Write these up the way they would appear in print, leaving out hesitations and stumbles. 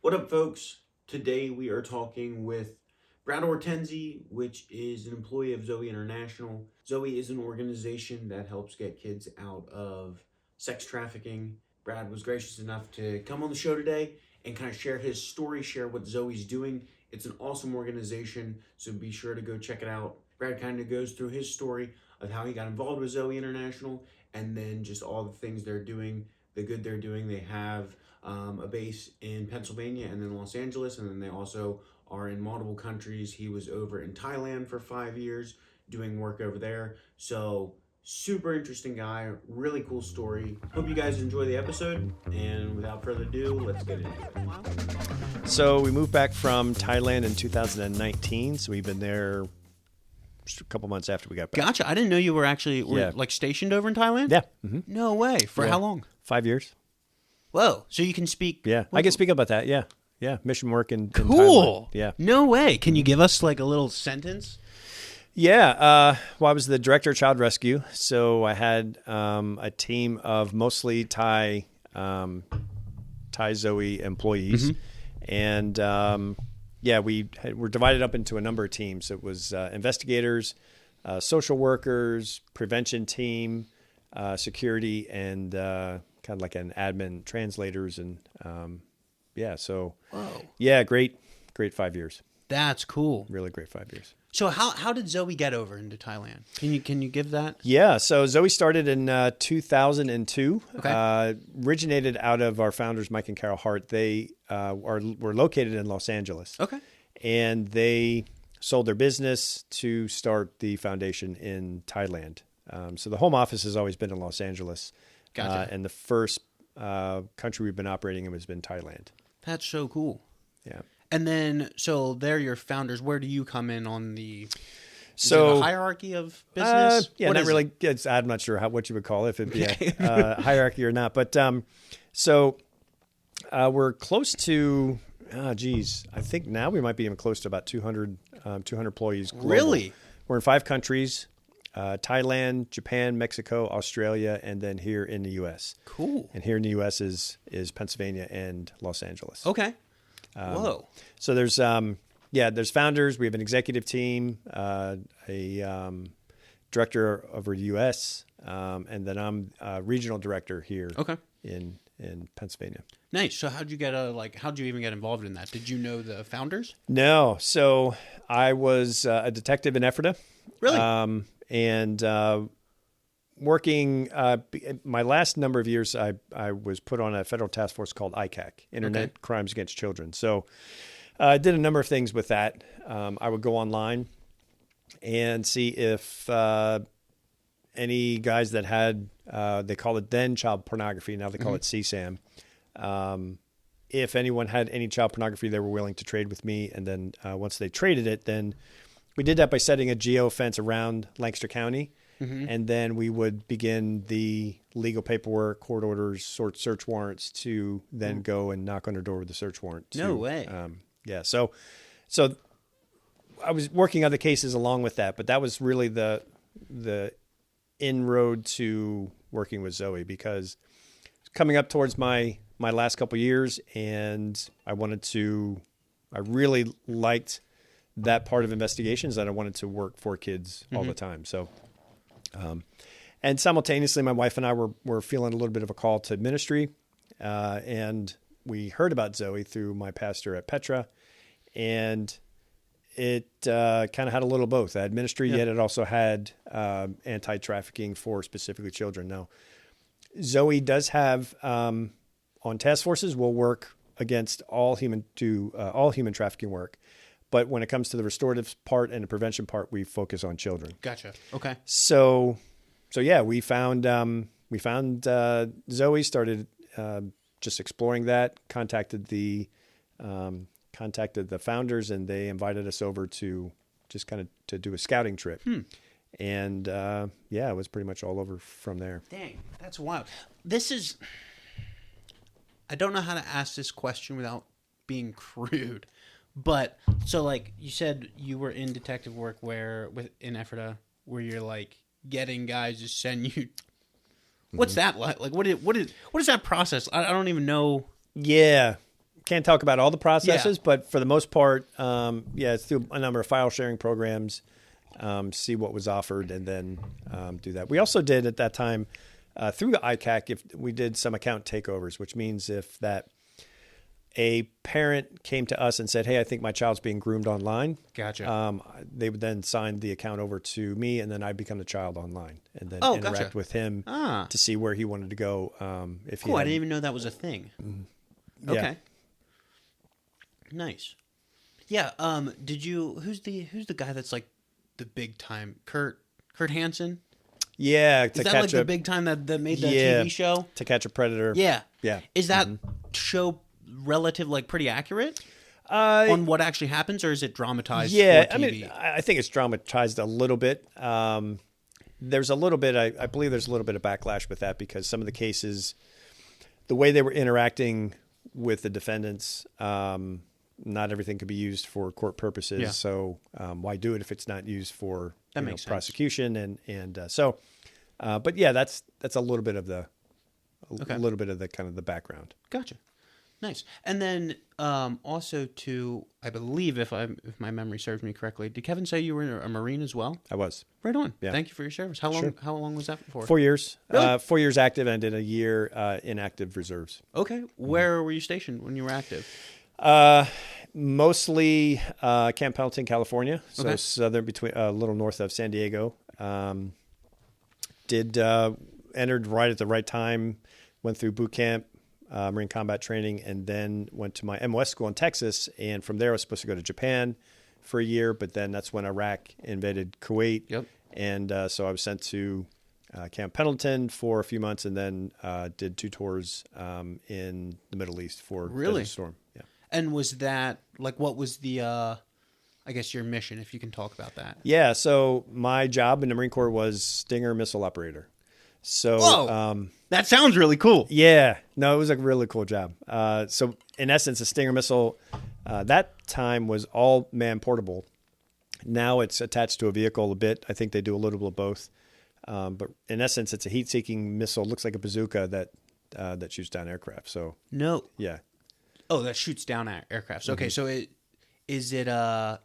What up, folks? Today we are talking with Brad Ortenzi, which is an employee of Zoe International. Zoe is an organization that helps get kids out of sex trafficking. Brad was gracious enough to come on the show today and kind of share his story, share what Zoe's doing. It's an awesome organization, so be sure to go check it out. Brad kind of goes through his story of how he got involved with Zoe International and then just all the things they're doing, the good they're doing. They have a base in Pennsylvania and then Los Angeles, and then they also are in multiple countries. He was over in Thailand for 5 years doing work over there. So super interesting guy, really cool story. Hope you guys enjoy the episode, and without further ado, let's get into it. So we moved back from Thailand in 2019, so we've been there just a couple months after we got back. Gotcha. I didn't know you were actually like stationed over in Thailand. Yeah. No way. For how long? 5 years. Whoa. So you can speak. Yeah. I can speak about that. Yeah. Mission work in Cool. Thailand. Yeah. No way. Can you give us like a little sentence? Yeah. Well, I was the director of child rescue. So I had a team of mostly Thai Zoe employees. And we're divided up into a number of teams. It was investigators, social workers, prevention team, security, and kind of like an admin, translators, and so Whoa. Yeah, great 5 years. That's cool. Really great 5 years. So how did Zoe get over into Thailand? Can you give that? Yeah, so Zoe started in 2002. Okay. Originated out of our founders, Mike and Carol Hart. They were located in Los Angeles. Okay. And they sold their business to start the foundation in Thailand. So the home office has always been in Los Angeles. Gotcha. And the first country we've been operating in has been Thailand. That's so cool. Yeah. And then, so they're your founders. Where do you come in on the So a hierarchy of business? Yeah, What not is really. I'm not sure what you would call it, if it'd be a hierarchy or not. But we're close to, I think now we might be even close to about 200 employees global. Really? We're in 5 countries, Thailand, Japan, Mexico, Australia, and then here in the U.S. Cool. And here in the U.S. is Pennsylvania and Los Angeles. Okay. Whoa. So there's founders. We have an executive team, a director over the U.S., and then I'm a regional director here. Okay. In Pennsylvania. Nice. So how'd you even get involved in that? Did you know the founders? No. So I was a detective in Ep.35. Really? And working my last number of years, I was put on a federal task force called ICAC, Internet Crimes Against Children. So I did a number of things with that. I would go online and see if any guys that had, they call it then child pornography, now they call it CSAM. If anyone had any child pornography, they were willing to trade with me. And then once they traded it, then we did that by setting a geofence around Lancaster County. And then we would begin the legal paperwork, court orders, search warrants to then go and knock on their door with a search warrant. No way. So I was working other cases along with that, but that was really the inroad to working with Zoe, because coming up towards my last couple of years, and I really liked that part of investigations, that I wanted to work for kids all the time. So, and simultaneously, my wife and I were feeling a little bit of a call to ministry, and we heard about Zoe through my pastor at Petra, and it kind of had a little both. I had ministry, yet it also had anti-trafficking for specifically children. Now, Zoe does have on task forces, we'll work against all human trafficking work. But when it comes to the restorative part and the prevention part, we focus on children. Gotcha. Okay. So yeah, we found Zoe, started just exploring that, contacted the founders, and they invited us over to just kind of to do a scouting trip. And it was pretty much all over from there. Dang, that's wild. I don't know how to ask this question without being crude. But so like you said, you were in detective work in Ephrata, where you're like getting guys to send you. What's that like? Like what is that process? I don't even know. Yeah, can't talk about all the processes, but for the most part, it's through a number of file sharing programs, see what was offered, and then do that. We also did at that time through the ICAC, if we did some account takeovers, which means if that a parent came to us and said, "Hey, I think my child's being groomed online." Gotcha. They would then sign the account over to me, and then I'd become the child online, and then interact gotcha. with him to see where he wanted to go. If he Cool. I had, didn't even know that was a thing. Yeah. Okay. Nice. Yeah. Who's the guy that's like the big time? Kurt Hansen? Yeah, Is that like the big time that made the TV show? To Catch a Predator. Yeah. Yeah. Is that show relative, like pretty accurate on what actually happens, or is it dramatized for TV? I mean, I think it's dramatized a little bit. There's a little bit, I believe there's a little bit of backlash with that because some of the cases, the way they were interacting with the defendants, not everything could be used for court purposes. Yeah. So why do it if it's not used for makes sense. prosecution? So, but yeah, that's a little bit of the little bit of the kind of the background. Gotcha. Nice. And then also I believe if my memory serves me correctly, did Kevin say you were a Marine as well? I was. Right on. Yeah. Thank you for your service. How long? Sure. How long was that for? 4 years. Really? 4 years active, and I did a year in active reserves. Okay. Where were you stationed when you were active? Mostly Camp Pendleton, California. So Okay. southern, between a little north of San Diego. Entered right at the right time. Went through boot camp, Marine combat training, and then went to my MOS school in Texas. And from there, I was supposed to go to Japan for a year, but then that's when Iraq invaded Kuwait. Yep. And so I was sent to Camp Pendleton for a few months, and then did 2 tours in the Middle East for Really? Desert Storm. Yeah. And was that like what was the I guess your mission, if you can talk about that? Yeah. So my job in the Marine Corps was Stinger missile operator. So Whoa! That sounds really cool. yeah, no, it was a really cool job. So in essence, a Stinger missile that time was all man portable. Now it's attached to a vehicle a bit. I think they do a little bit of both. But in essence, it's a heat-seeking missile. Looks like a bazooka that shoots down aircraft. So No. yeah. Oh, that shoots down aircraft. Okay, so is it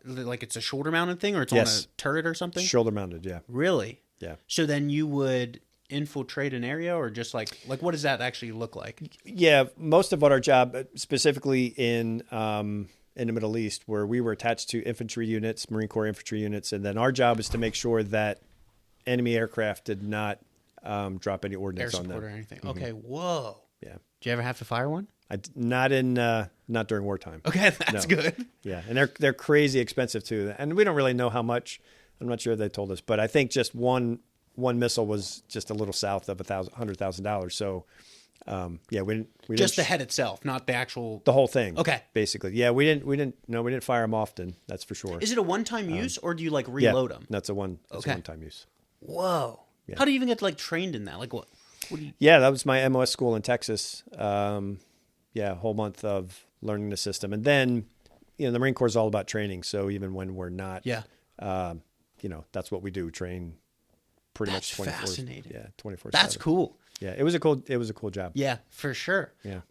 like it's a shoulder mounted thing, or it's Yes. on a turret or something? Shoulder mounted. Yeah. Really? Yeah. So then you would infiltrate an area, or just like what does that actually look like? Yeah. Most of what our job, specifically in the Middle East, where we were attached to infantry units, Marine Corps infantry units, and then our job is to make sure that enemy aircraft did not drop any Air ordnance on support them. or anything? Okay. Whoa. Yeah. Did you ever have to fire one? Not during wartime. Okay, that's No. good. Yeah, and they're crazy expensive too, and we don't really know how much. I'm not sure if they told us, but I think just one missile was just a little south of $100,000. So, yeah, we didn't Just the head itself, not the actual. the whole thing. Okay. basically, yeah, we didn't fire them often. That's for sure. Is it a one-time use, or do you like reload them? That's a Okay. one-time use. Whoa. Yeah. How do you even get like trained in that? Like what? What do you? Yeah, that was my MOS school in Texas. Yeah, a whole month of learning the system, and then the Marine Corps is all about training. So even when we're not, Yeah. that's what we do. Train pretty That's much 24. fascinating. Yeah, 24. That's cool. Yeah, it was a cool job. Yeah, for sure. Yeah.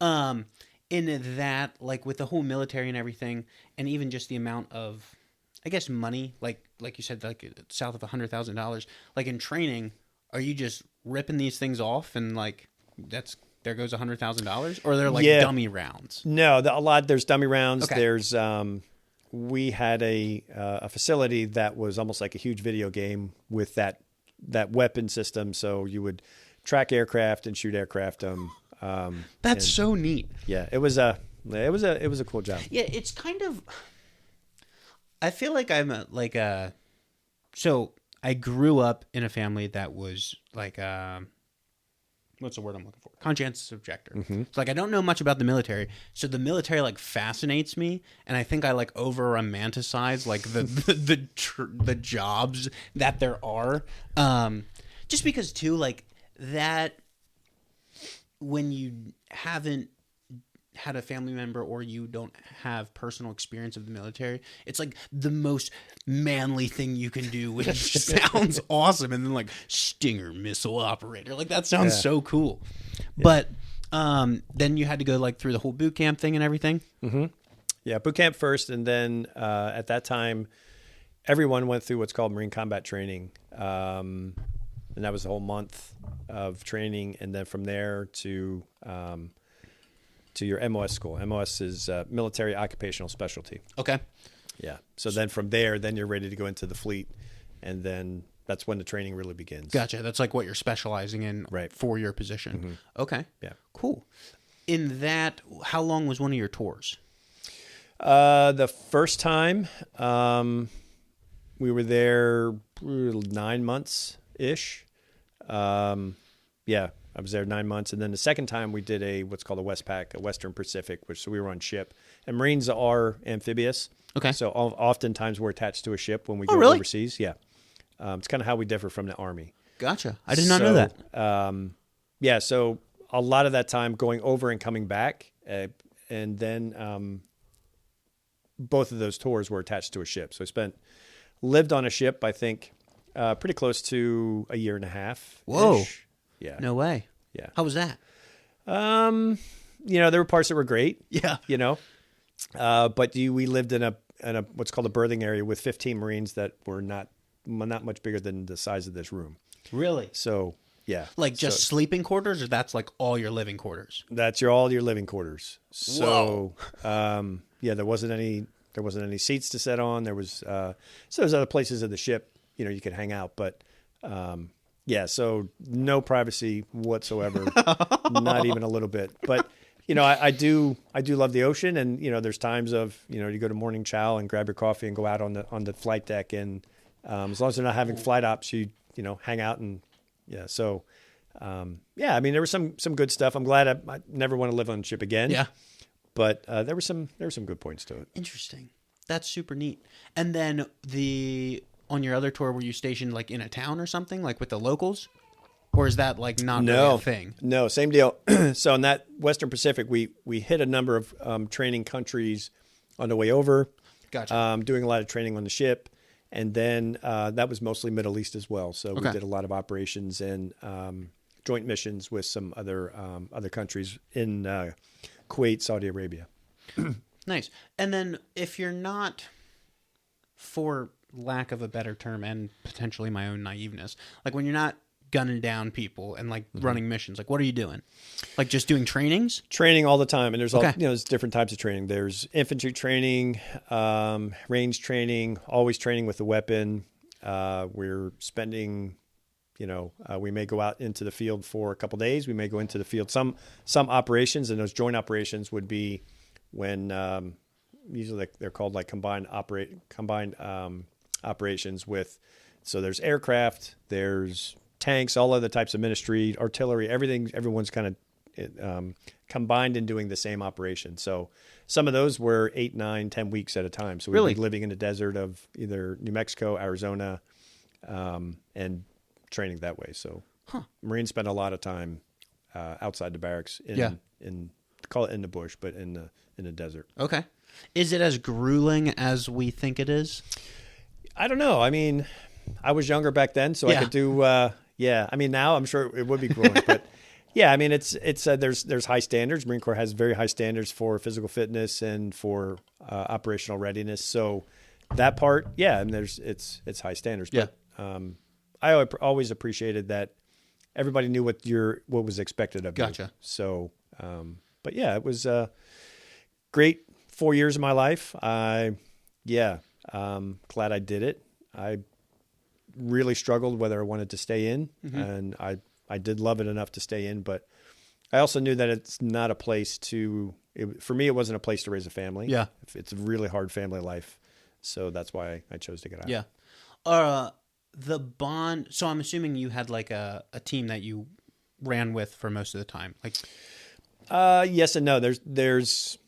In that, like with the whole military and everything, and even just the amount of, I guess, money, like you said, like south of $100,000, like in training, are you just ripping these things off and like there goes $100,000, or they're like dummy rounds? No, there's dummy rounds. Okay. There's we had a facility that was almost like a huge video game with that weapon system. So you would track aircraft and shoot aircraft. That's so neat. Yeah, it was a cool job. Yeah, it's kind of. I feel like so I grew up in a family that was like what's the word I'm looking for? Conscientious objector. Mm-hmm. It's like I don't know much about the military, so the military like fascinates me, and I think I like over romanticize like the jobs that there are. Just because too, like that when you haven't had a family member or you don't have personal experience of the military, it's like the most manly thing you can do, which sounds awesome. And then like Stinger missile operator, like that sounds so cool. But Then you had to go like through the whole boot camp thing and everything. Yeah, boot camp first, and then at that time, everyone went through what's called Marine Combat Training, and that was a whole month of training, and then from there to your MOS school. MOS is Military Occupational Specialty. Okay. Yeah. So then from there, then you're ready to go into the fleet, and then that's when the training really begins. Gotcha. That's like what you're specializing in Right. for your position. Okay. Yeah. Cool. In that, how long was one of your tours? The first time, we were there 9 months ish. Yeah, I was there 9 months, and then the second time we did what's called a Westpac, a Western Pacific, so we were on ship. And Marines are amphibious. Okay. So oftentimes we're attached to a ship when we go really? overseas. Yeah, it's kind of how we differ from the Army. Gotcha. I did not know that. Yeah, so a lot of that time going over and coming back, and then both of those tours were attached to a ship. So I lived on a ship, I think, pretty close to a year and a half. Whoa. Yeah. No way. Yeah. How was that? There were parts that were great. Yeah. But we lived in a what's called a berthing area with 15 Marines that were not much bigger than the size of this room. Really? So yeah, Like just sleeping quarters, or that's like all your living quarters? that's all your living quarters. So yeah, there wasn't any seats to sit on. There was so there's other places of the ship you could hang out, but yeah, so no privacy whatsoever, not even a little bit. But I do love the ocean, and there's times of you go to morning chow and grab your coffee and go out on the flight deck, and as long as they're not having flight ops, you hang out and yeah. So yeah, I mean there was some good stuff. I'm glad I never want to live on a ship again. Yeah. But there were some good points to it. Interesting. That's super neat. And then on your other tour, were you stationed like in a town or something, like with the locals? Or is that like not really a thing? No, same deal. So in that Western Pacific, we hit a number of training countries on the way over. Gotcha. Doing a lot of training on the ship. And then that was mostly Middle East as well. So we did a lot of operations and joint missions with some other countries in Kuwait, Saudi Arabia. Nice. And then if you're not, for lack of a better term and potentially my own naiveness, like when you're not gunning down people and like running missions, like what are you doing? Like just doing trainings? Training all the time. And there's there's different types of training. There's infantry training, range training, always training with the weapon. We're spending, we may go out into the field for a couple of days. We may go into the field. Some operations, and those joint operations would be when usually they're called like combined operations with. So there's aircraft, there's tanks, all other types of ministry, artillery, everyone's kind of combined in doing the same operation. So some of those were 8, 9, 10 weeks at a time. So we'd be living in the desert of either New Mexico, Arizona, and training that way. So Marines spend a lot of time outside the barracks in call it in the bush, but in the desert. Okay. Is it as grueling as we think it is? I don't know. I mean, I was younger back then, so I could do. I mean, now I'm sure it would be grueling, but yeah, I mean, it's there's high standards. Marine Corps has very high standards for physical fitness and for operational readiness. So that part, and it's high standards. Yeah. But I always appreciated that everybody knew what was expected of you. Gotcha. So, but yeah, it was great 4 years of my life. Glad I did it. I really struggled whether I wanted to stay in, and I did love it enough to stay in, but I also knew that it's not a place for me, it wasn't a place to raise a family. Yeah. It's a really hard family life. So that's why I chose to get out. Yeah. The bond, so I'm assuming you had like a team that you ran with for most of the time. Like, yes and no. There's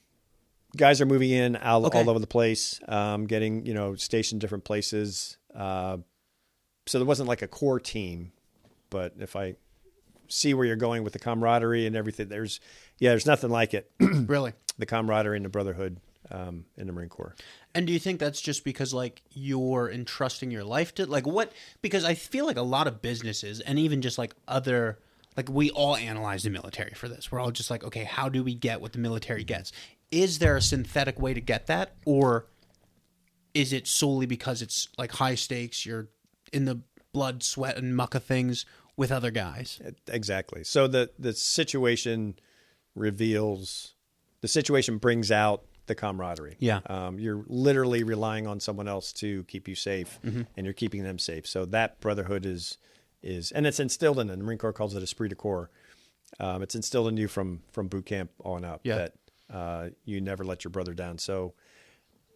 guys are moving in all over the place, getting, stationed different places. So there wasn't like a core team, but if I see where you're going with the camaraderie and everything, there's nothing like it. Really? The camaraderie and the brotherhood in the Marine Corps. And do you think that's just because like you're entrusting your life to like what? Because I feel like a lot of businesses and even just like other like we all analyze the military for this. We're all just like, okay, how do we get what the military gets? Is there a synthetic way to get that, or is it solely because it's like high stakes? You're in the blood, sweat, and muck of things with other guys. Exactly. So the situation brings out the camaraderie. Yeah. You're literally relying on someone else to keep you safe, and you're keeping them safe. So that brotherhood is, and it's instilled in. The Marine Corps calls it esprit de corps. It's instilled in you from boot camp on up. Yeah. That you never let your brother down. So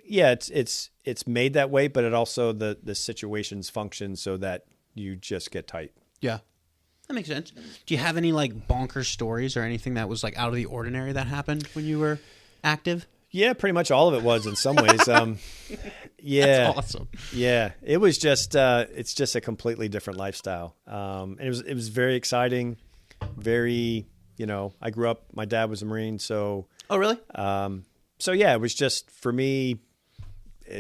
yeah, it's made that way, but it also the situations function so that you just get tight. Yeah. That makes sense. Do you have any like bonker stories or anything that was like out of the ordinary that happened when you were active? Yeah, pretty much all of it was in some ways. Yeah, That's awesome. Yeah, it was just it's just a completely different lifestyle. And it was very exciting. Very, I grew up. My dad was a Marine, so. Oh, really? So yeah, it was just for me,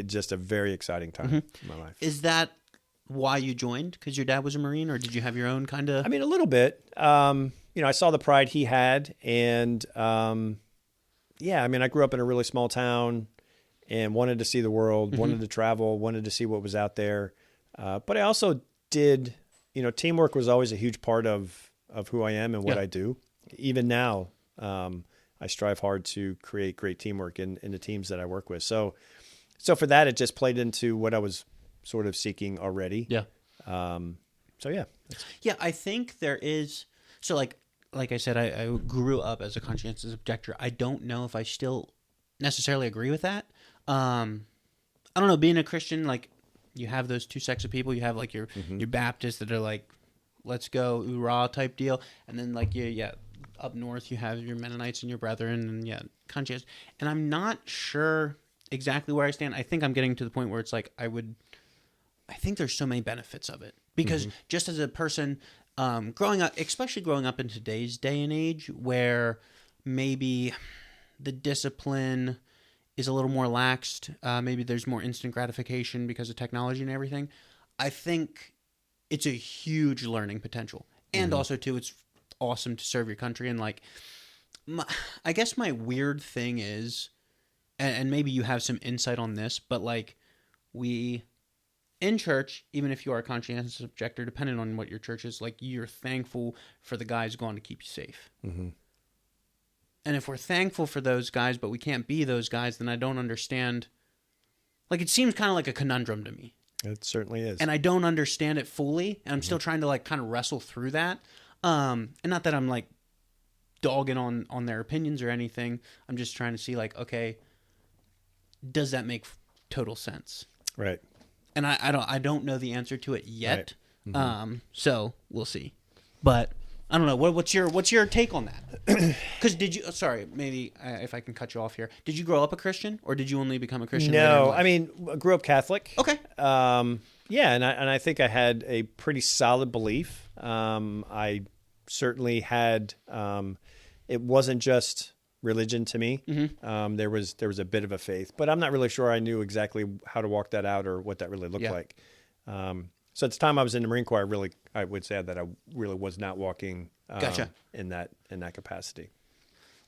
just a very exciting time in my life. Is that why you joined? Because your dad was a Marine, or did you have your own kind of? I mean, a little bit. I saw the pride he had, and yeah, I mean, I grew up in a really small town and wanted to see the world, wanted to travel, wanted to see what was out there. But I also did, teamwork was always a huge part of who I am and what I do. Even now, I strive hard to create great teamwork in the teams that I work with. So for that, it just played into what I was sort of seeking already. Yeah. So yeah. Yeah, I think there is. So like I said, I grew up as a conscientious objector. I don't know if I still necessarily agree with that. I don't know. Being a Christian, like you have those two sects of people. You have like your Baptists that are like, let's go, hoorah type deal, and then like up north you have your Mennonites and your Brethren, and conscientious. And I'm not sure exactly where I stand. I think I'm getting to the point where it's like I think there's so many benefits of it because just as a person. Growing up, especially growing up in today's day and age where maybe the discipline is a little more laxed, maybe there's more instant gratification because of technology and everything, I think it's a huge learning potential. And also, too, it's awesome to serve your country. And, like, I guess my weird thing is, and maybe you have some insight on this, but, like, in church, even if you are a conscientious objector, depending on what your church is, like you're thankful for the guys gone to keep you safe. And if we're thankful for those guys, but we can't be those guys, then I don't understand. Like it seems kind of like a conundrum to me. It certainly is. And I don't understand it fully. And I'm still trying to like kind of wrestle through that. And not that I'm like dogging on their opinions or anything. I'm just trying to see like, okay, does that make total sense? Right. And I don't know the answer to it yet. Right. So we'll see. But I don't know. What's your take on that? Because maybe if I can cut you off here, did you grow up a Christian or did you only become a Christian? No, I mean, I grew up Catholic. Okay. Yeah, and I think I had a pretty solid belief. I certainly had. It wasn't just religion to me. There was a bit of a faith, but I'm not really sure I knew exactly how to walk that out or what that really looked like. So at the time I was in the Marine Corps, I would say that I really was not walking Gotcha. in that capacity.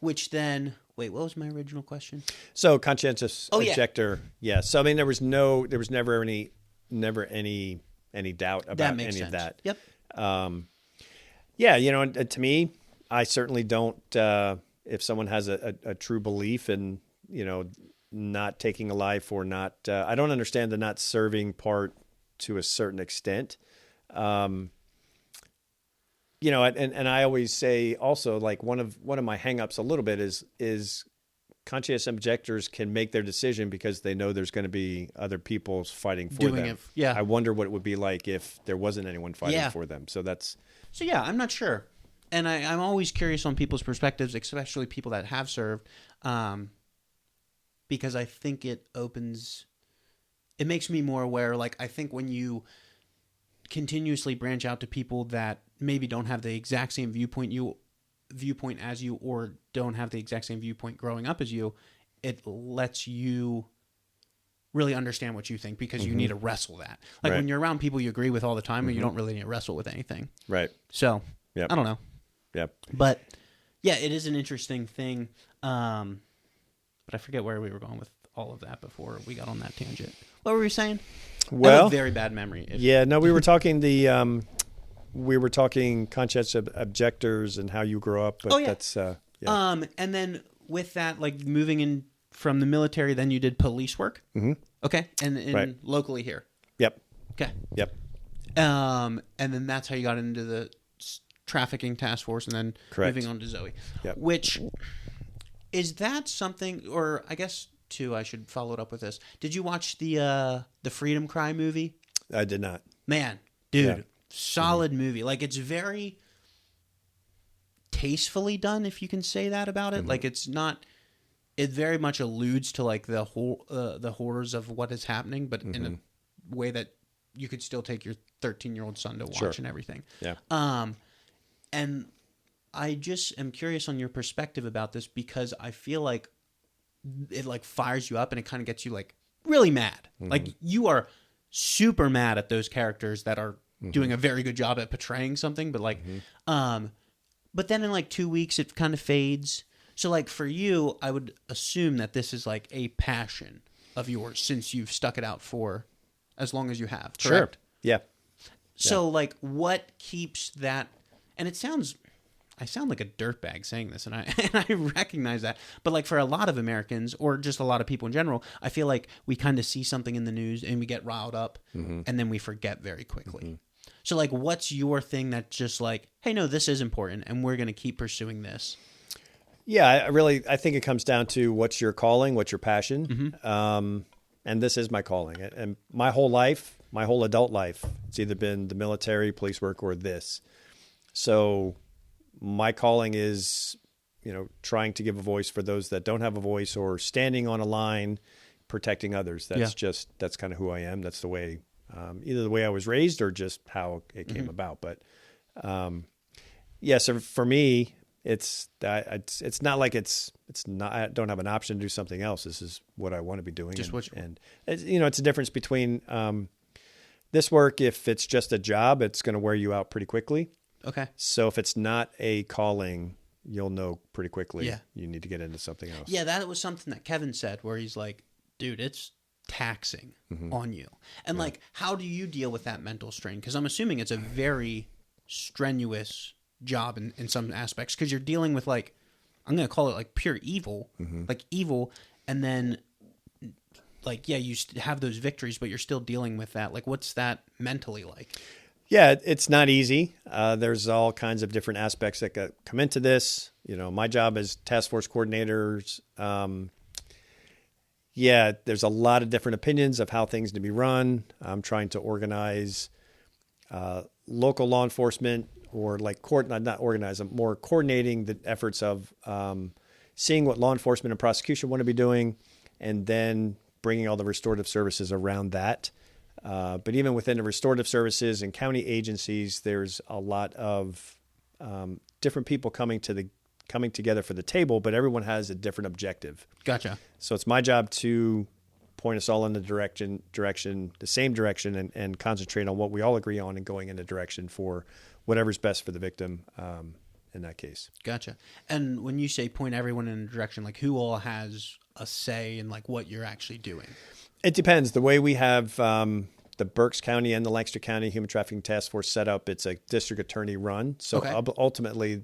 Which then, wait, what was my original question? So conscientious objector, yeah. So I mean, there was never any doubt about any sense. of that. Yep. Yeah, and to me, I certainly don't. If someone has a true belief and, not taking a life or not, I don't understand the not serving part to a certain extent. And I always say also like one of my hangups a little bit is conscientious objectors can make their decision because they know there's going to be other people fighting for them. It. Yeah. I wonder what it would be like if there wasn't anyone fighting for them. So yeah, I'm not sure. And I'm always curious on people's perspectives, especially people that have served, because I think it makes me more aware. Like, I think when you continuously branch out to people that maybe don't have the exact same viewpoint as you, or don't have the exact same viewpoint growing up as you, it lets you really understand what you think because you need to wrestle that. Like when you're around people you agree with all the time, and you don't really need to wrestle with anything. Right. So, yep. I don't know. Yep. But yeah, it is an interesting thing. But I forget where we were going with all of that before we got on that tangent. What were we saying? I have Well, a very bad memory. yeah, no, we were talking conscientious objectors and how you grow up. But that's yeah. And then with that, like moving in from the military, then you did police work. Mm-hmm. Okay, and Right. locally here. Yep. Okay. Yep. And then that's how you got into the trafficking task force, and then Correct. moving on to Zoe. Yep. Which is that something, or I guess too, I should follow it up with this. Did you watch the Freedom Cry movie? I did not. Man, dude, Yeah. solid movie. Like it's very tastefully done, if you can say that about it. Like it's not. It very much alludes to like the horrors of what is happening, but in a way that you could still take your 13-year-old son to watch and everything. Yeah. And I just am curious on your perspective about this, because I feel like it like fires you up and it kind of gets you like really mad. Like you are super mad at those characters that are doing a very good job at portraying something, but like, but then in like 2 weeks it kind of fades. So like for you, I would assume that this is like a passion of yours since you've stuck it out for as long as you have. Correct? Sure. Yeah. So like what keeps that, and I sound like a dirtbag saying this, and I recognize that, but like for a lot of Americans or just a lot of people in general, I feel like we kind of see something in the news and we get riled up and then we forget very quickly. So like what's your thing that's just like, hey, no, this is important and we're going to keep pursuing this? Yeah, I think it comes down to what's your calling, what's your passion. And this is my calling. And my whole life, my whole adult life, it's either been the military, police work, or this. So my calling is, trying to give a voice for those that don't have a voice, or standing on a line, protecting others. That's kind of who I am. That's the way, either the way I was raised or just how it came about. But so for me, it's not like it's not. I don't have an option to do something else. This is what I want to be doing. And it's a difference between this work. If it's just a job, it's going to wear you out pretty quickly. Okay. So if it's not a calling, you'll know pretty quickly. Yeah. You need to get into something else. Yeah, that was something that Kevin said, where he's like, dude, it's taxing on you. And like, how do you deal with that mental strain? Because I'm assuming it's a very strenuous job in some aspects, because you're dealing with like, I'm going to call it like pure evil, like evil. And then like, yeah, you have those victories, but you're still dealing with that. Like, what's that mentally like? Yeah, it's not easy. There's all kinds of different aspects that come into this. My job as task force coordinators. There's a lot of different opinions of how things need to be run. I'm trying to organize local law enforcement, or like not organize them, more coordinating the efforts of seeing what law enforcement and prosecution want to be doing, and then bringing all the restorative services around that. But even within the restorative services and county agencies, there's a lot of different people coming together for the table, but everyone has a different objective. Gotcha. So it's my job to point us all in the the same direction, and concentrate on what we all agree on, and going in the direction for whatever's best for the victim in that case. Gotcha. And when you say point everyone in a direction, like who all has a say in like what you're actually doing? It depends. The way we have the Berks County and the Lancaster County Human Trafficking Task Force set up, it's a district attorney run. So ultimately,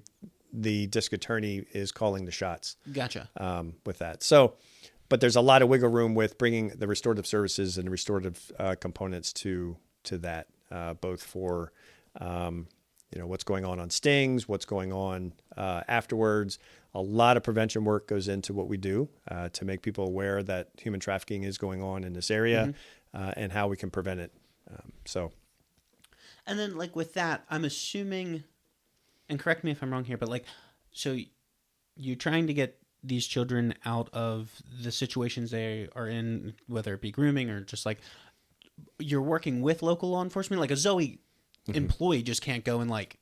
the district attorney is calling the shots. Gotcha. With that. So, but there's a lot of wiggle room with bringing the restorative services and the restorative components to that, both for what's going on stings, what's going on afterwards. A lot of prevention work goes into what we do to make people aware that human trafficking is going on in this area, and how we can prevent it. And then like with that, I'm assuming, and correct me if I'm wrong here, but like, so you're trying to get these children out of the situations they are in, whether it be grooming or just like, you're working with local law enforcement, like a Zoe employee just can't go and like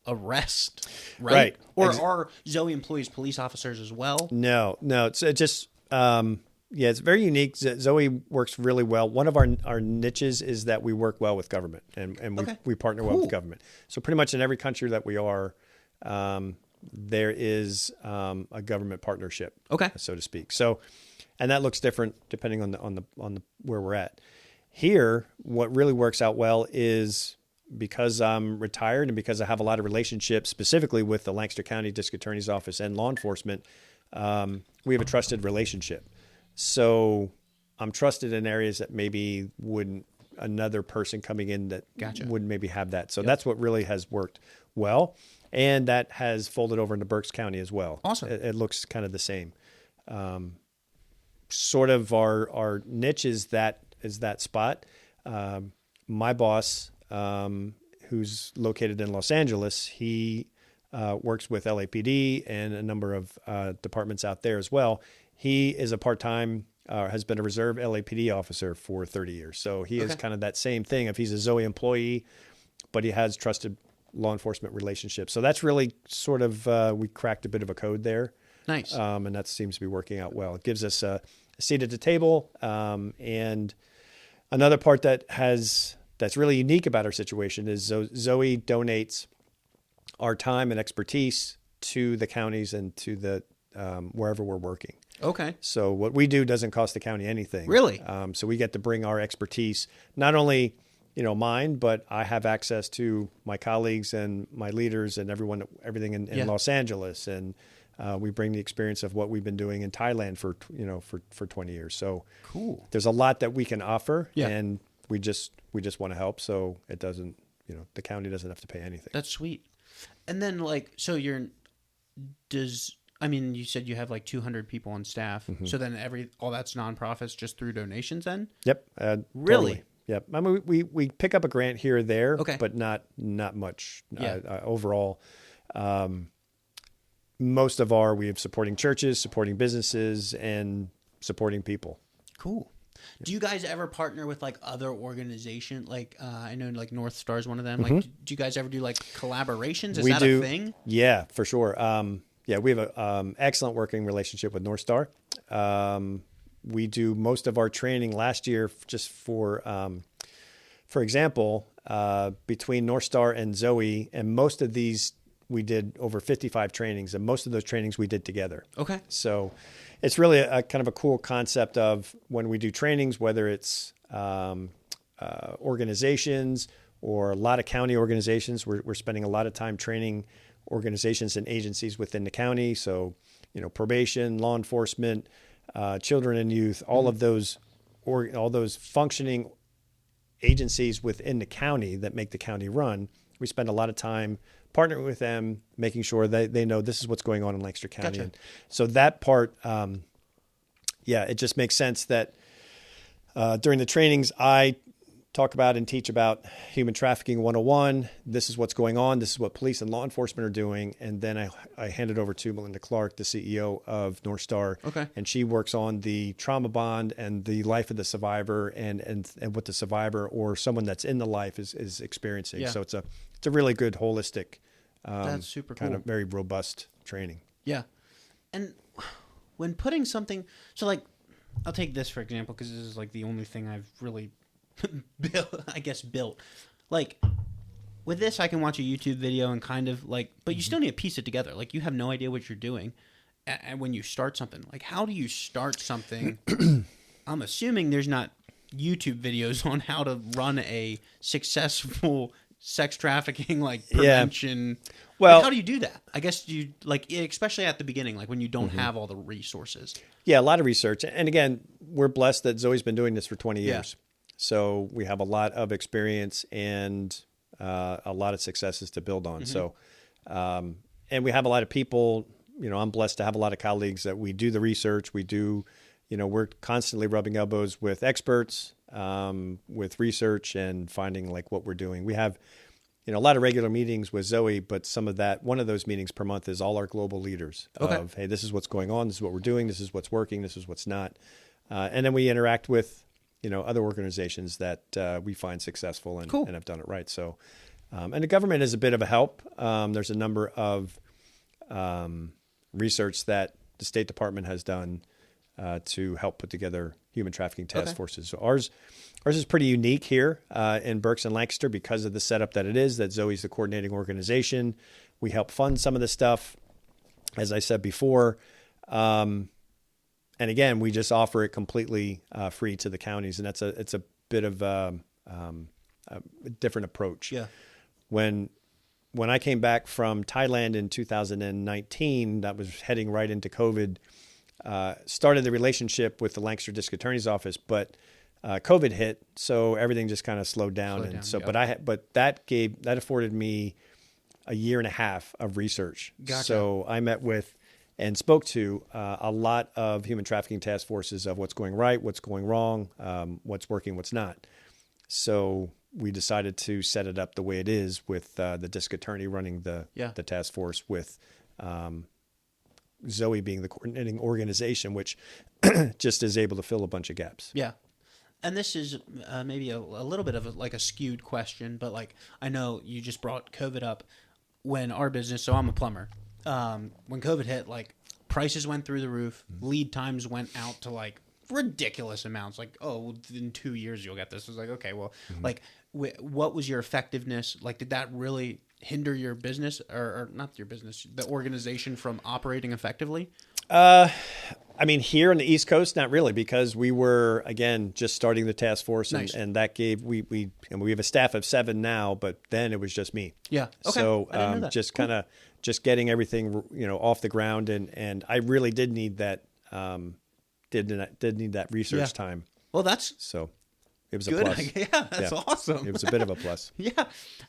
arrest, right? Or are Zoe employees police officers as well? No. It's just, it's very unique. Zoe works really well. One of our niches is that we work well with government, and we partner well with government. So pretty much in every country that we are, there is a government partnership, Okay. so to speak. So, and that looks different depending on the where we're at. Here, what really works out well is because I'm retired and because I have a lot of relationships specifically with the Lancaster County District Attorney's Office and law enforcement, we have a trusted relationship. So I'm trusted in areas that maybe wouldn't another person coming in that wouldn't maybe have that. So that's what really has worked well. And that has folded over into Berks County as well. Awesome. It looks kind of the same. Sort of our niche is that spot. My boss, who's located in Los Angeles, he works with LAPD and a number of departments out there as well. He is a part-time, has been a reserve LAPD officer for 30 years. So he is kind of that same thing. If he's a Zoe employee, but he has trusted law enforcement relationships. So that's really sort of, we cracked a bit of a code there. Nice. And that seems to be working out well. It gives us a seat at the table. And another part that's really unique about our situation is Zoe donates our time and expertise to the counties and to the wherever we're working. Okay. So what we do doesn't cost the county anything. Really? So we get to bring our expertise, not only mine, but I have access to my colleagues and my leaders and everything in Los Angeles, and we bring the experience of what we've been doing in Thailand for 20 years. So cool. There's a lot that we can offer, Yeah. and we just want to help. So it doesn't, the county doesn't have to pay anything. That's sweet. And then you said you have like 200 people on staff. Mm-hmm. So then all that's nonprofits just through donations then? Yep. Really? Totally. Yep. I mean, we pick up a grant here or there, but not much. Yeah. Overall, most of we have supporting churches, supporting businesses, and supporting people. Cool. Do you guys ever partner with like other organizations? Like I know like North Star is one of them. Mm-hmm. Like, do you guys ever do like collaborations? Is We that do. a thing? Yeah, for sure. We have an excellent working relationship with North Star. We do most of our training last year just for example, between North Star and Zoe, and most of these we did over 55 trainings, and most of those trainings we did together. Okay. So it's really a kind of a cool concept of when we do trainings, whether it's organizations or a lot of county organizations, we're spending a lot of time training organizations and agencies within the county. So, probation, law enforcement, children and youth, all of those, all those functioning agencies within the county that make the county run. We spend a lot of time partnering with them, making sure that they know this is what's going on in Lancaster County. Gotcha. And so that part, it just makes sense that during the trainings, I talk about and teach about human trafficking 101. This is what's going on. This is what police and law enforcement are doing. And then I hand it over to Melinda Clark, the CEO of North Star. Okay. And she works on the trauma bond and the life of the survivor and what the survivor or someone that's in the life is experiencing. Yeah. So it's a really good holistic, That's super cool. kind of very robust training. Yeah. And when putting something, so like, I'll take this for example, because this is like the only thing I've really built. Like with this, I can watch a YouTube video and kind of like, but you still need to piece it together. Like you have no idea what you're doing. And when you start something, like how do you start something? I'm assuming there's not YouTube videos on how to run a successful sex trafficking like prevention. Yeah. Well, like, how do you do that? I guess you like, especially at the beginning, like when you don't have all the resources. Yeah, a lot of research. And again, we're blessed that Zoe's been doing this for 20 years. Yeah. So we have a lot of experience and a lot of successes to build on. So, and we have a lot of people, I'm blessed to have a lot of colleagues that we do the research. We do, we're constantly rubbing elbows with experts, with research and finding like what we're doing. We have, a lot of regular meetings with Zoe, but one of those meetings per month is all our global leaders of, hey, this is what's going on. This is what we're doing. This is what's working. This is what's not. And then we interact with, other organizations that we find successful and have done it right. So, and the government is a bit of a help. There's a number of research that the State Department has done to help put together human trafficking task forces. So ours is pretty unique here in Berks and Lancaster because of the setup that it is, that Zoe's the coordinating organization. We help fund some of the stuff, as I said before. And again, we just offer it completely free to the counties. And it's a bit of a different approach. Yeah. When I came back from Thailand in 2019, that was heading right into COVID, started the relationship with the Lancaster District Attorney's Office, but COVID hit, so everything just kind of slowed down. But that afforded me a year and a half of research. Gotcha. So I met with and spoke to a lot of human trafficking task forces of what's going right, what's going wrong, what's working, what's not. So we decided to set it up the way it is with the district attorney running the task force, with Zoe being the coordinating organization, which just is able to fill a bunch of gaps. Yeah. And this is maybe a little bit of a skewed question, but like I know you just brought COVID up. When our business, so I'm a plumber, when COVID hit, like prices went through the roof, lead times went out to like ridiculous amounts. Like, oh, in 2 years you'll get this. It's like, okay, well, like what was your effectiveness? Like, did that really hinder your business or not your business, the organization from operating effectively? I mean, here on the East Coast, not really, because we were, again, just starting the task force, and, Nice. and that gave we have a staff of 7 now, but then it was just me. Yeah. Okay. So I didn't know that. just kind of just getting everything off the ground, and I really did need that did need that research time. Well, that's So it was good. a plus. Yeah, that's awesome. It was a bit of a plus. Yeah.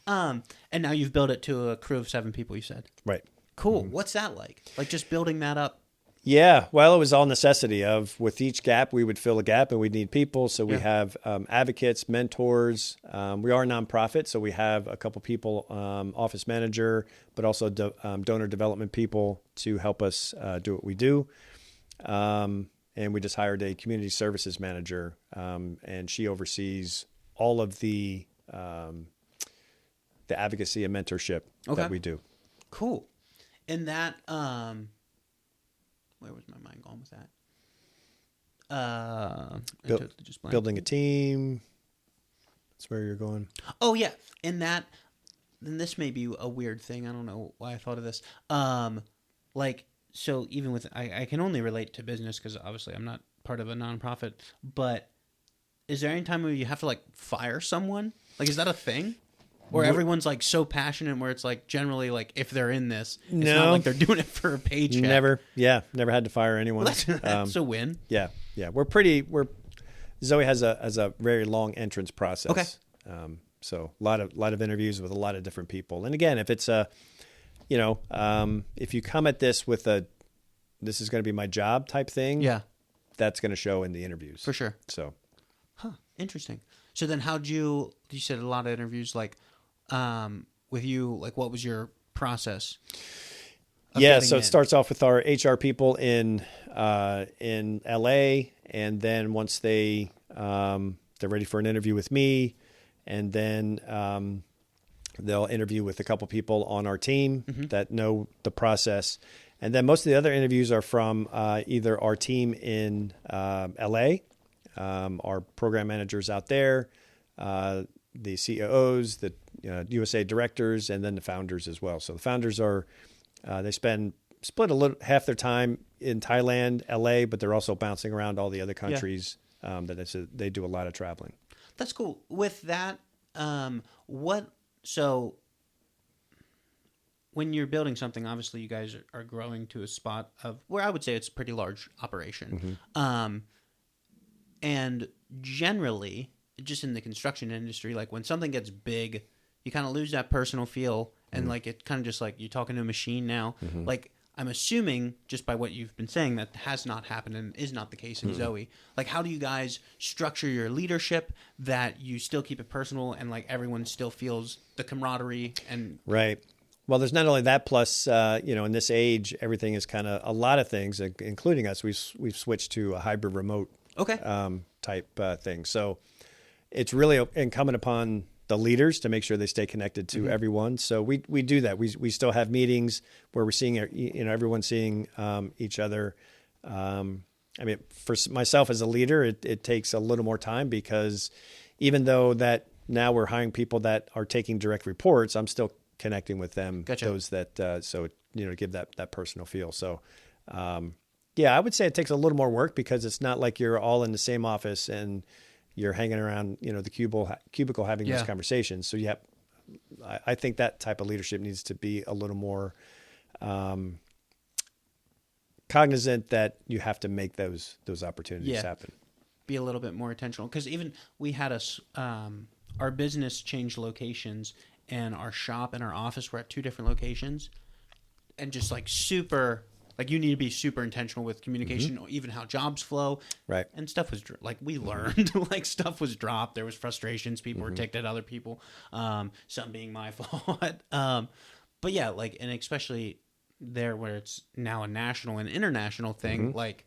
And now you've built it to a crew of 7 people, you said. Right. Cool. What's that like? Like just building that up? Yeah, well, it was all necessity of with each gap, we would fill a gap and we'd need people. So we have advocates, mentors. We are a nonprofit, so we have a couple people, office manager, but also donor development people to help us do what we do. And we just hired a community services manager, and she oversees all of the advocacy and mentorship that we do. Cool. And that, where was my mind going with that? I totally just blanked. Building a team. That's where you're going. Oh yeah, and that. Then this may be a weird thing. I don't know why I thought of this. Like so, even with I can only relate to business because obviously I'm not part of a nonprofit. But is there any time where you have to like fire someone? Like, is that a thing? Or everyone's like so passionate where it's like generally like if they're in this, it's not like they're doing it for a paycheck. Never had to fire anyone. Well, that's a win. Yeah. Zoe has a very long entrance process. Okay. So a lot of interviews with a lot of different people. And again, if it's if you come at this with this is going to be my job type thing, that's going to show in the interviews. For sure. So. Interesting. So then you said a lot of interviews, like, with you, like what was your process? Yeah. So it starts off with our HR people in LA. And then once they're ready for an interview with me, and then, they'll interview with a couple people on our team that know the process. And then most of the other interviews are from, either our team in, LA, our program managers out there, the CEOs, the USA directors, and then the founders as well. So the founders are they split a little half their time in Thailand, LA, but they're also bouncing around all the other countries. That they do a lot of traveling. That's cool. With that, when you're building something, obviously you guys are growing to a spot of where I would say it's a pretty large operation. And generally, just in the construction industry, like when something gets big, you kind of lose that personal feel, and like it kind of just like you're talking to a machine now. Like I'm assuming, just by what you've been saying, that has not happened and is not the case in Zoe. Like, how do you guys structure your leadership that you still keep it personal and like everyone still feels the camaraderie and right? Well, there's not only that, plus, in this age, everything is kind of a lot of things, including us. We've switched to a hybrid remote type thing. So it's really incumbent upon the leaders to make sure they stay connected to everyone. So we do that. We still have meetings where we're seeing, everyone seeing each other. I mean, for myself as a leader, it takes a little more time because even though that now we're hiring people that are taking direct reports, I'm still connecting with them. Gotcha. Those that, so, to give that personal feel. So, yeah, I would say it takes a little more work because it's not like you're all in the same office and you're hanging around, the cubicle having those conversations. So I think that type of leadership needs to be a little more cognizant that you have to make those opportunities happen. Be a little bit more intentional, because even we had our business changed locations, and our shop and our office were at 2 different locations, and just like super, like you need to be super intentional with communication, even how jobs flow, right? And stuff was like we learned like stuff was dropped. There was frustrations. People were ticked at other people. Some being my fault. But yeah, like, and especially there where it's now a national and international thing, like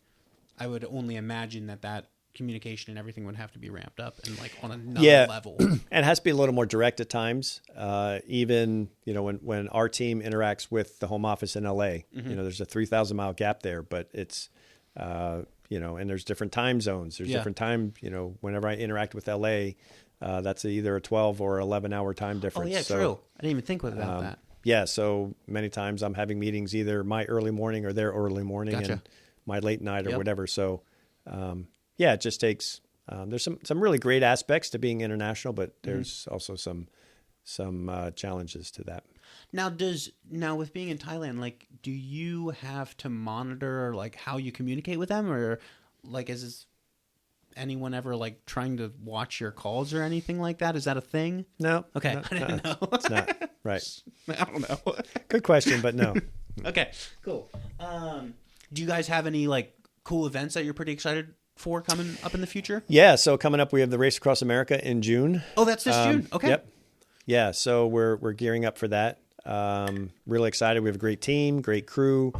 I would only imagine that communication and everything would have to be ramped up and like on another level. And it has to be a little more direct at times. Even, when our team interacts with the home office in LA, there's a 3,000 mile gap there, but it's, and there's different time zones. There's different time, whenever I interact with LA, that's either a 12 or 11 hour time difference. Oh yeah, true. I didn't even think about that. Yeah. So many times I'm having meetings, either my early morning or their early morning and my late night or whatever. So, yeah, it just takes. There's some really great aspects to being international, but there's also some challenges to that. Now with being in Thailand, like, do you have to monitor like how you communicate with them, or like is anyone ever like trying to watch your calls or anything like that? Is that a thing? No. Okay, I didn't know. It's not. Right. I don't know. Good question, but no. Okay, cool. Do you guys have any like cool events that you're pretty excited for coming up in the future? Yeah, so coming up, we have the Race Across America in June. Oh, that's this June. Okay. Yep. Yeah, so we're gearing up for that. Really excited. We have a great team, great crew.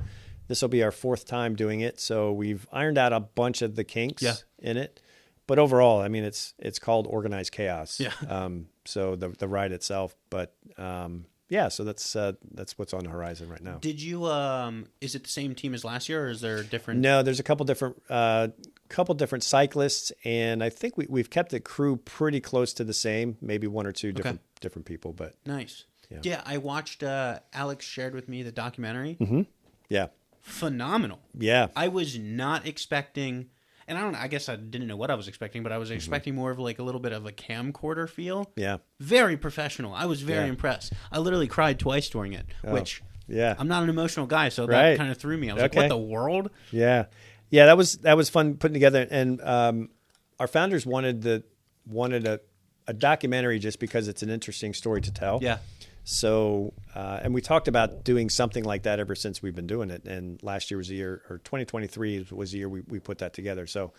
This will be our 4th time doing it, so we've ironed out a bunch of the kinks in it. But overall, I mean, it's called Organized Chaos. Yeah. So the ride itself, but so that's what's on the horizon right now. Did you? Is it the same team as last year, or is there different? No, there's a couple different cyclists, and I think we've kept the crew pretty close to the same. Maybe 1 or 2 different people, but nice. Yeah, I watched. Alex shared with me the documentary. Mm-hmm. Yeah, phenomenal. Yeah, I was not expecting. And I guess I didn't know what I was expecting, but I was expecting more of like a little bit of a camcorder feel. Yeah. Very professional. I was very impressed. I literally cried twice during it, which I'm not an emotional guy, so that kind of threw me. I was like, what the world? Yeah. Yeah, that was fun putting together. And our founders wanted a documentary just because it's an interesting story to tell. Yeah. So, and we talked about doing something like that ever since we've been doing it. And last year was the year, or 2023 was the year we put that together. So,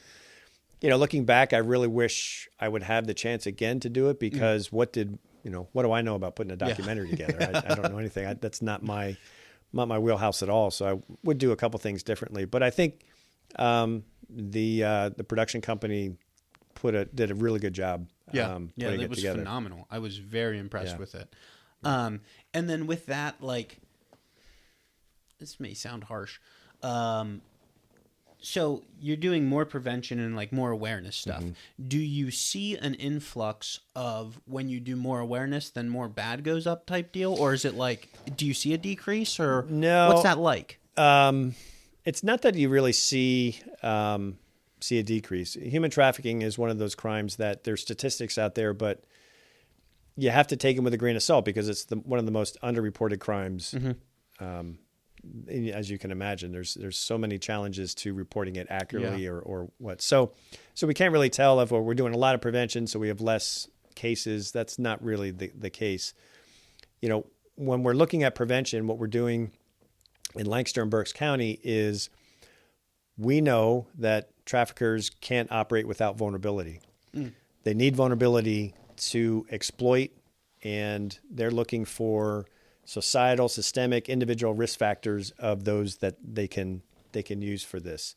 looking back, I really wish I would have the chance again to do it because what do I know about putting a documentary together? I don't know anything. That's not my wheelhouse at all. So I would do a couple things differently. But I think the production company did a really good job. Putting it was together. Phenomenal. I was very impressed with it. And then with that, like, this may sound harsh. So you're doing more prevention and like more awareness stuff. Do you see an influx of when you do more awareness, then more bad goes up type deal? Or is it like, do you see a decrease or no? What's that like? It's not that you really see a decrease. Human trafficking is one of those crimes that there's statistics out there, but you have to take them with a grain of salt because it's one of the most underreported crimes. As you can imagine, there's so many challenges to reporting it accurately or what. So we can't really tell if we're doing a lot of prevention, so we have less cases. That's not really the case. When we're looking at prevention, what we're doing in Lancaster and Berks County is we know that traffickers can't operate without vulnerability. They need vulnerability to exploit, and they're looking for societal, systemic, individual risk factors of those that they can use for this.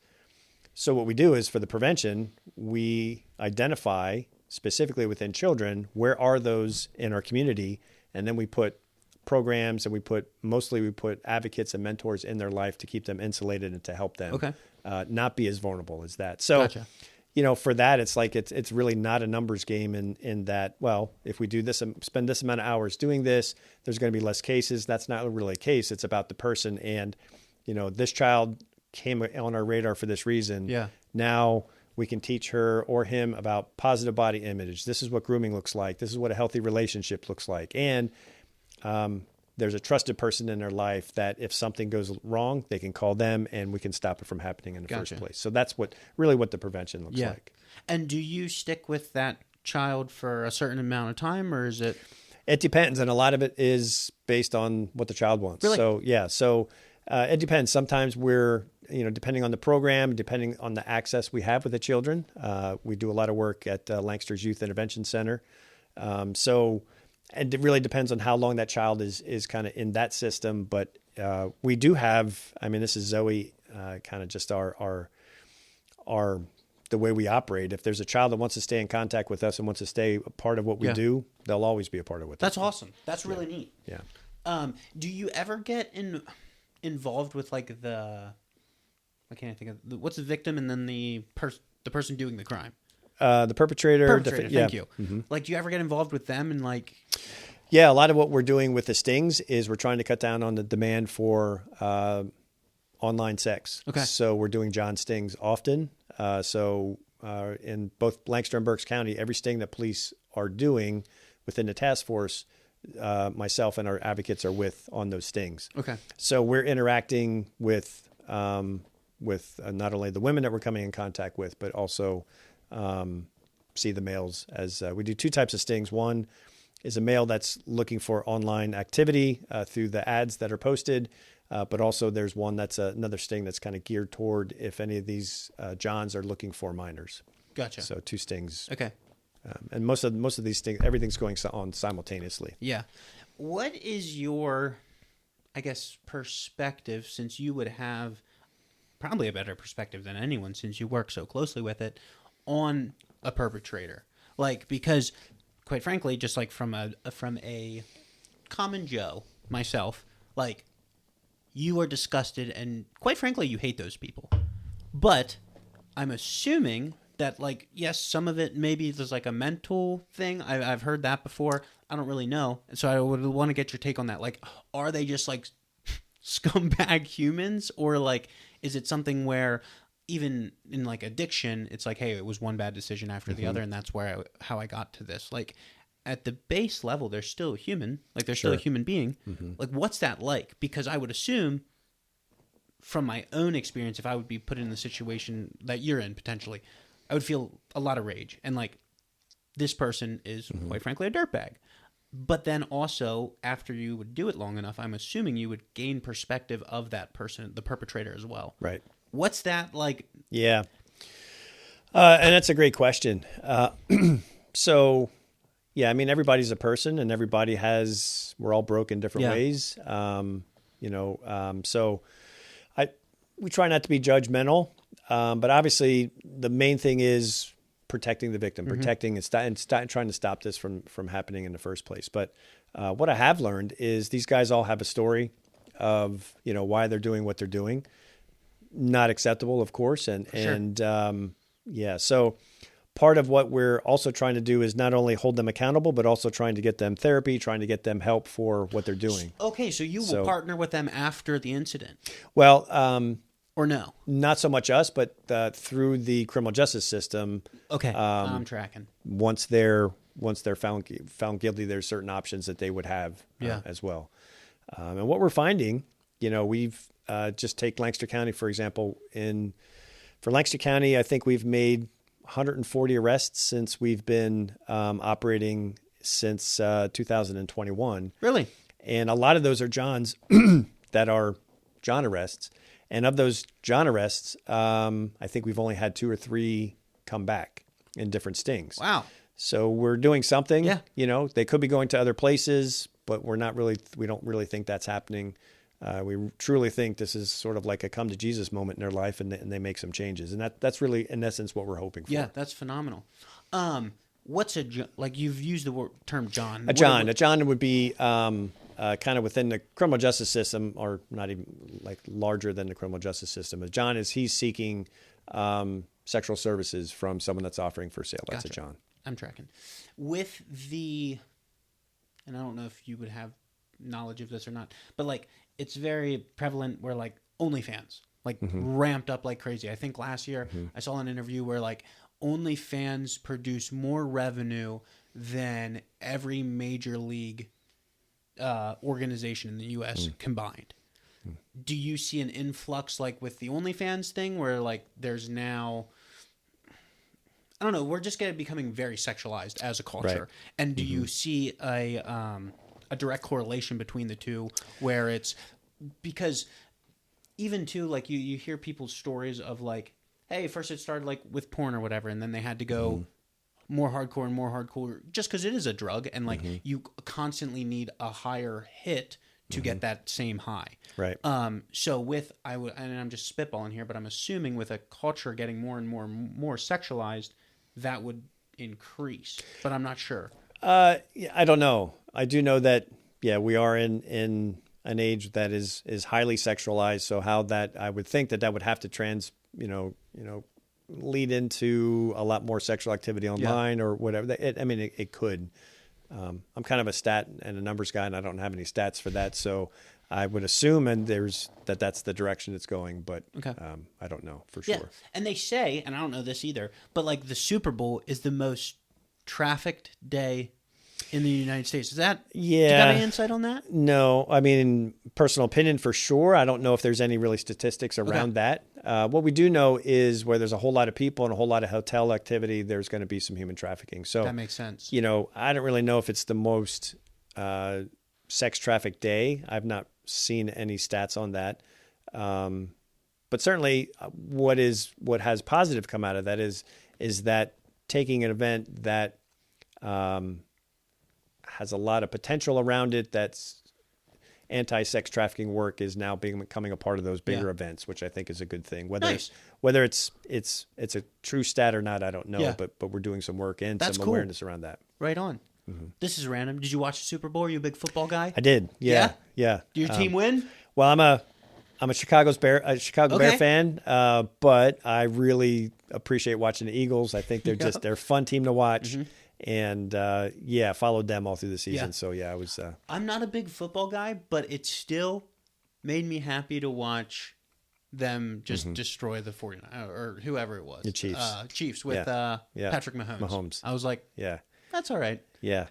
So what we do is for the prevention, we identify specifically within children, where are those in our community? And then we put programs and we put advocates and mentors in their life to keep them insulated and to help them not be as vulnerable as that. So, Gotcha. For that, it's like it's really not a numbers game in that, well, if we do this, spend this amount of hours doing this, there's going to be less cases. That's not really a case. It's about the person. And, this child came on our radar for this reason. Yeah. Now we can teach her or him about positive body image. This is what grooming looks like. This is what a healthy relationship looks like. And there's a trusted person in their life that if something goes wrong, they can call them and we can stop it from happening in the first place. So that's what the prevention looks like. And do you stick with that child for a certain amount of time, or is it? It depends. And a lot of it is based on what the child wants. Really? So, yeah. So it depends. Sometimes we're, depending on the program, depending on the access we have with the children, we do a lot of work at Lancaster's Youth Intervention Center. And it really depends on how long that child is kind of in that system. But we do have, this is Zoe, kind of just our the way we operate. If there's a child that wants to stay in contact with us and wants to stay a part of what we do, they'll always be a part of what That's awesome. That's really neat. Yeah. Do you ever get involved with like I can't think of what's the victim and then the person doing the crime? The perpetrator. Thank you. Mm-hmm. Like, do you ever get involved with them and like? Yeah, a lot of what we're doing with the stings is we're trying to cut down on the demand for online sex. Okay. So we're doing John stings often. In both Lancaster and Berks County, every sting that police are doing within the task force, myself and our advocates are with on those stings. Okay. So we're interacting with not only the women that we're coming in contact with, but also see the males as we do two types of stings. One is a male that's looking for online activity through the ads that are posted. But also there's one that's another sting that's kind of geared toward if any of these Johns are looking for minors. Gotcha. So two stings. Okay. And most of these stings, everything's going on simultaneously. Yeah. What is your, I guess, perspective, since you would have probably a better perspective than anyone since you work so closely with it, on a perpetrator? Like, because quite frankly, just like from a common Joe, myself, like, you are disgusted and quite frankly, you hate those people. But I'm assuming that, like, yes, some of it maybe there's like a mental thing. I've heard that before. I don't really know. And so I would want to get your take on that. Like, are they just like scumbag humans, or like, is it something where even in like addiction, it's like, hey, it was one bad decision after the other, and that's how I got to this. Like, at the base level, they're still human. Like, they're still a human being. Like, what's that like? Because I would assume, from my own experience, if I would be put in the situation that you're in, potentially, I would feel a lot of rage. And, like, this person is, quite frankly, a dirtbag. But then also, after you would do it long enough, I'm assuming you would gain perspective of that person, the perpetrator, as well. Right. What's that like? Yeah. And that's a great question. So... yeah, I mean, everybody's a person, and we're all broke in different ways. So we try not to be judgmental, but obviously the main thing is protecting the victim, protecting and trying to stop this from happening in the first place. But what I have learned is these guys all have a story of, why they're doing what they're doing. Not acceptable, of course. So part of what we're also trying to do is not only hold them accountable, but also trying to get them therapy, trying to get them help for what they're doing. Okay, so you will partner with them after the incident? Well, or no? Not so much us, but through the criminal justice system. Okay, I'm tracking. Once they're found guilty, there's certain options that they would have as well. And what we're finding, we've just take Lancaster County, for example. For Lancaster County, I think we've made 140 arrests since we've been operating since 2021. Really? And a lot of those are Johns that are John arrests. And of those John arrests, I think we've only had 2 or 3 come back in different stings. Wow. So we're doing something. Yeah. They could be going to other places, but we don't really think that's happening. We truly think this is sort of like a come to Jesus moment in their life, and they make some changes. And that's really, in essence, what we're hoping for. Yeah, that's phenomenal. what's like you've used the term John. A John would be kind of within the criminal justice system, or not even like larger than the criminal justice system. A John is he's seeking sexual services from someone that's offering for sale. That's Gotcha. a John. I'm tracking. With and I don't know if you would have knowledge of this or not, but like it's very prevalent where like OnlyFans like ramped up like crazy. I think last year I saw an interview where like OnlyFans produce more revenue than every major league organization in the U.S. combined. Do you see an influx like with the OnlyFans thing where like there's now, I don't know, we're just becoming very sexualized as a culture. Right. And do you see a direct correlation between the two where it's because even too like you hear people's stories of like, hey, first it started like with porn or whatever, and then they had to go more hardcore just because it is a drug, and like you constantly need a higher hit to get that same high. Right. So and I'm just spitballing here, but I'm assuming with a culture getting more and more sexualized, that would increase, but I'm not sure. Yeah, I don't know. I do know that we are in an age that is highly sexualized. So how that I would think that would have to lead into a lot more sexual activity online or whatever. It could. I'm kind of a stat and a numbers guy, and I don't have any stats for that. So I would assume, and that's the direction it's going, but I don't know for sure. Yeah. And they say, and I don't know this either, but like the Super Bowl is the most trafficked day in the United States. Is that, you got any insight on that? No, I mean, personal opinion for sure. I don't know if there's any really statistics around that. What we do know is where there's a whole lot of people and a whole lot of hotel activity, there's going to be some human trafficking. So that makes sense. I don't really know if it's the most sex trafficked day. I've not seen any stats on that. But certainly what has positive come out of that is that taking an event that has a lot of potential around it, that's anti-sex trafficking work, is now becoming a part of those bigger events, which I think is a good thing. Whether it's a true stat or not, I don't know, but we're doing some work and that's some cool. awareness around that. Right on. This is random. Did you watch the Super Bowl? Are you a big football guy? I did. Yeah. Did your team win? Well, I'm a Chicago Bear fan, but I really appreciate watching the Eagles. I think they're they're a fun team to watch. And followed them all through the season. So I was. I'm not a big football guy, but it still made me happy to watch them just destroy the 49ers or whoever it was. The Chiefs. Chiefs with Patrick Mahomes. I was like, that's all right. Yeah,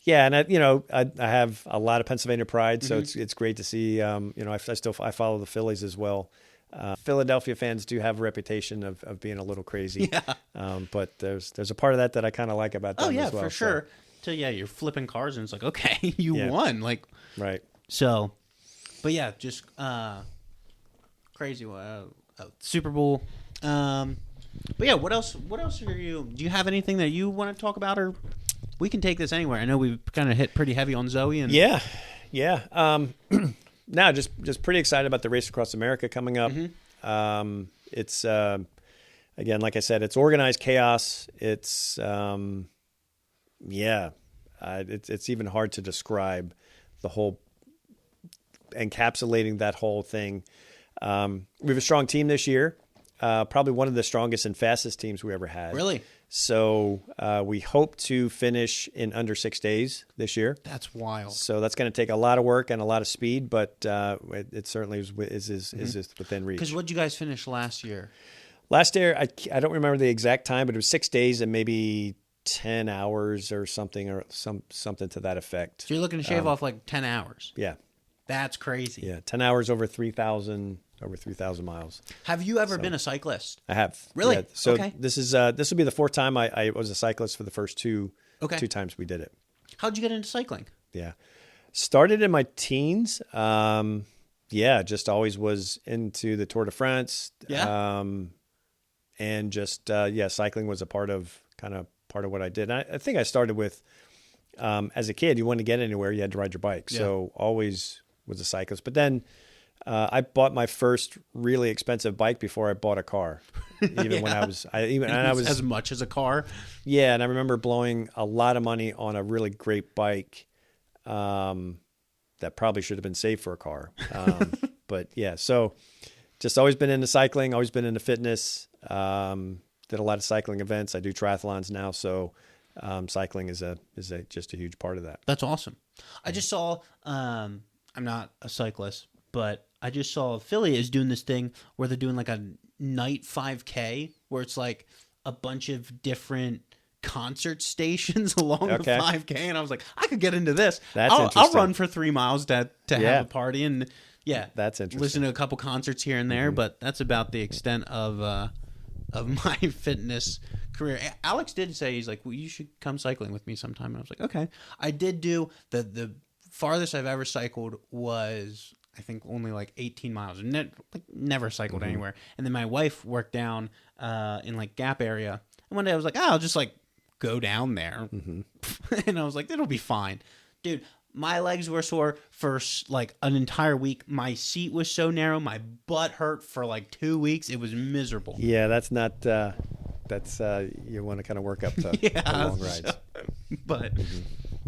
and I have a lot of Pennsylvania pride, so it's great to see. I follow the Phillies as well. Philadelphia fans do have a reputation of being a little crazy, but there's a part of that I kind of like about them as well. For sure. So you're flipping cars and it's like, okay, you won, like right. So, but just crazy. Super Bowl. But what else are you? Do you have anything that you want to talk about, or we can take this anywhere? I know we've kind of hit pretty heavy on Zoe and No, just pretty excited about the Race Across America coming up. It's again, like I said, it's organized chaos. It's it's even hard to describe the whole, encapsulating that whole thing. We have a strong team this year, probably one of the strongest and fastest teams we ever had. Really? So we hope to finish in under 6 days this year. That's wild. So that's going to take a lot of work and a lot of speed, but it certainly is within reach. Because what did you guys finish last year? Last year, I don't remember the exact time, but it was 6 days and maybe 10 hours or something something to that effect. So you're looking to shave off like 10 hours. Yeah. That's crazy. Yeah, 10 hours over 3,000 miles. Have you ever been a cyclist? I have. Really? Yeah. So okay. This will be the fourth time I was a cyclist. For the first two times we did it. How'd you get into cycling? Yeah. Started in my teens. Just always was into the Tour de France. Yeah. And just cycling was a part of what I did. And I think I started with as a kid, you wanted to get anywhere, you had to ride your bike. Yeah. So always was a cyclist. But then I bought my first really expensive bike before I bought a car. Even when I was, as much as a car. Yeah, and I remember blowing a lot of money on a really great bike that probably should have been saved for a car. But yeah, so just always been into cycling, always been into fitness. Did a lot of cycling events. I do triathlons now, so cycling is just a huge part of that. That's awesome. I just saw. I'm not a cyclist, but I just saw Philly is doing this thing where they're doing like a night 5K where it's like a bunch of different concert stations along the 5K, and I was like, I could get into this. I'll run for 3 miles to have a party, and that's interesting. Listen to a couple concerts here and there, but that's about the extent of my fitness career. Alex did say, he's like, well, you should come cycling with me sometime, and I was like, okay. I did do the farthest I've ever cycled was, I think, only like 18 miles. Never cycled anywhere. And then my wife worked down in like Gap area. And one day I was like, I'll just like go down there. And I was like, it'll be fine. Dude, my legs were sore for like an entire week. My seat was so narrow. My butt hurt for like 2 weeks. It was miserable. Yeah, that's not... you want to kind of work up to long rides. But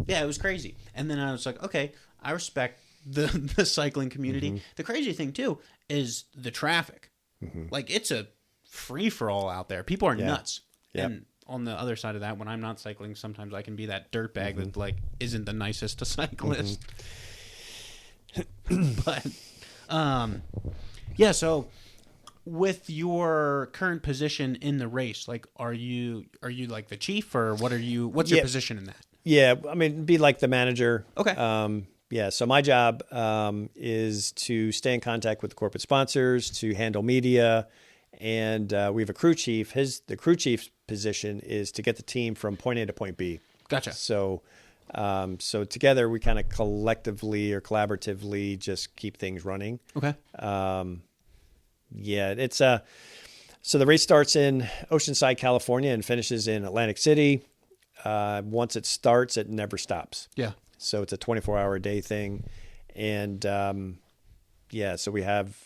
yeah, it was crazy. And then I was like, okay, I respect the cycling community. The crazy thing too is the traffic. Like, it's a free for all out there. People are nuts. And on the other side of that, when I'm not cycling, sometimes I can be that dirtbag that like isn't the nicest to cyclists. But yeah, so with your current position in the race, like, are you like the chief, or what's your position in that? Yeah, I mean, be like the manager. Okay. Yeah, so my job is to stay in contact with the corporate sponsors, to handle media, and we have a crew chief. The crew chief's position is to get the team from point A to point B. Gotcha. So together we kind of collectively or collaboratively just keep things running. Okay. Yeah, it's so the race starts in Oceanside, California, and finishes in Atlantic City. Once it starts, it never stops. Yeah. So it's a 24-hour a day thing, and so we have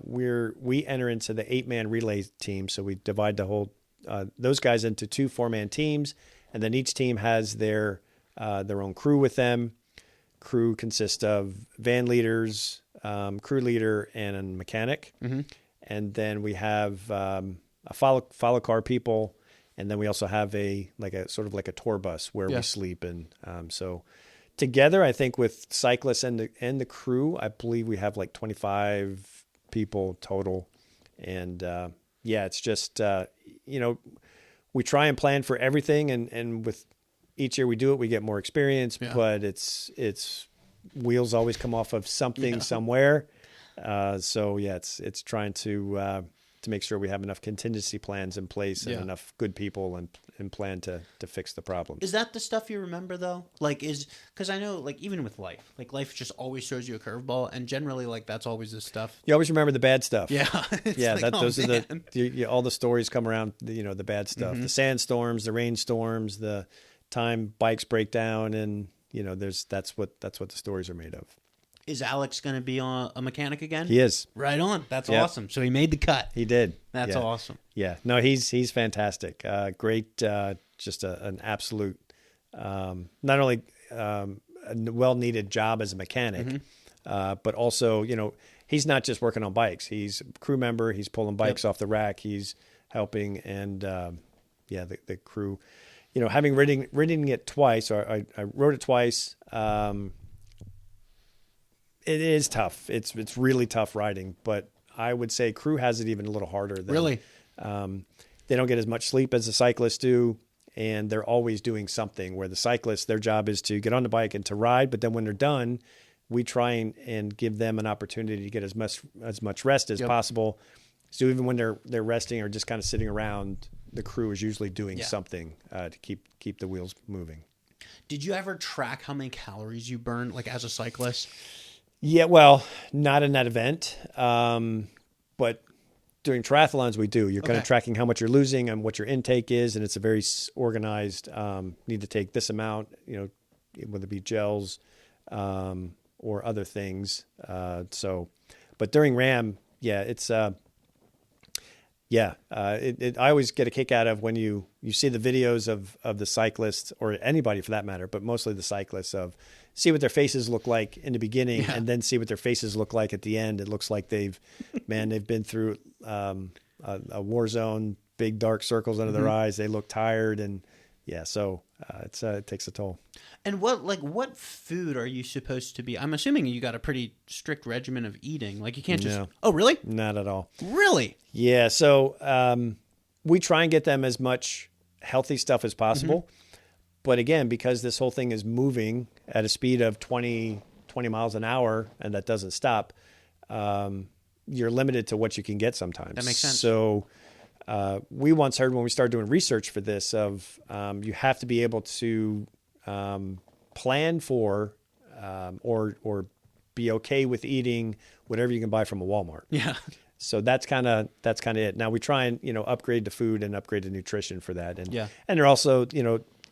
we enter into the 8-man relay team. So we divide the whole those guys into 2 4-man teams, and then each team has their own crew with them. Crew consists of van leaders, crew leader, and a mechanic, and then we have a follow car people, and then we also have a sort of like a tour bus where we sleep, and so. Together, I think with cyclists and the crew, I believe we have like 25 people total. And it's just, we try and plan for everything. And with each year we do it, we get more experience, but it's wheels always come off of something somewhere. It's trying to make sure we have enough contingency plans in place and enough good people and plan to fix the problem. Is that the stuff you remember though? Like, because I know, like, even with life just always throws you a curveball, and generally, like, that's always the stuff. You always remember the bad stuff. Yeah. Those are all the stories come around, the bad stuff, the sandstorms, the rainstorms, the time bikes break down, and that's what the stories are made of. Is Alex going to be a mechanic again? He is. Right on. That's awesome. So he made the cut. He did. That's awesome. Yeah. No, he's fantastic. Great. Just an absolute, not only a well-needed job as a mechanic, but also, he's not just working on bikes. He's a crew member. He's pulling bikes off the rack. He's helping. And the crew, having ridden it twice, or I rode it twice. It is tough. It's really tough riding, but I would say crew has it even a little harder. Really? They don't get as much sleep as the cyclists do, and they're always doing something, where the cyclists, their job is to get on the bike and to ride, but then when they're done, we try and give them an opportunity to get as much rest as possible. So even when they're resting or just kind of sitting around, the crew is usually doing something to keep the wheels moving. Did you ever track how many calories you burn, like, as a cyclist? Yeah, well, not in that event, but during triathlons we do. You're kind of tracking how much you're losing and what your intake is, and it's a very organized. Need to take this amount, whether it be gels or other things. But during RAM, yeah, it's I always get a kick out of when you see the videos of the cyclists, or anybody for that matter, but mostly the cyclists, of see what their faces look like in the beginning and then see what their faces look like at the end. It looks like they've been through a war zone, big dark circles under their eyes. They look tired, and so it takes a toll. And what food are you supposed to be? I'm assuming you got a pretty strict regimen of eating. Like you can't just. No. Oh, really? Not at all. Really? Yeah. So we try and get them as much healthy stuff as possible. But again, because this whole thing is moving at a speed of 20 miles an hour, and that doesn't stop, you're limited to what you can get sometimes. That makes sense. So we once heard, when we started doing research for this, of you have to be able to plan for or be okay with eating whatever you can buy from a Walmart. Yeah. So that's kind of it. Now we try and upgrade the food and upgrade the nutrition for that, and they're also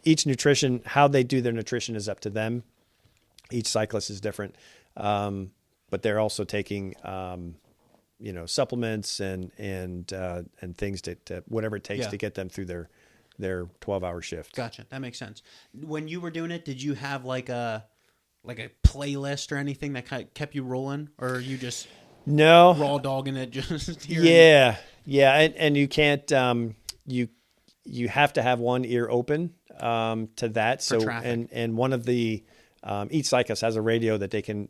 each nutrition, how they do their nutrition is up to them. Each cyclist is different, but they're also taking supplements and things to whatever it takes to get them through their 12-hour shift. Gotcha. That makes sense. When you were doing it, did you have like a playlist or anything that kept you rolling, or are you just raw dogging it? Just hearing and you can't you have to have one ear open to that. For traffic. And one of the each cyclist has a radio that they can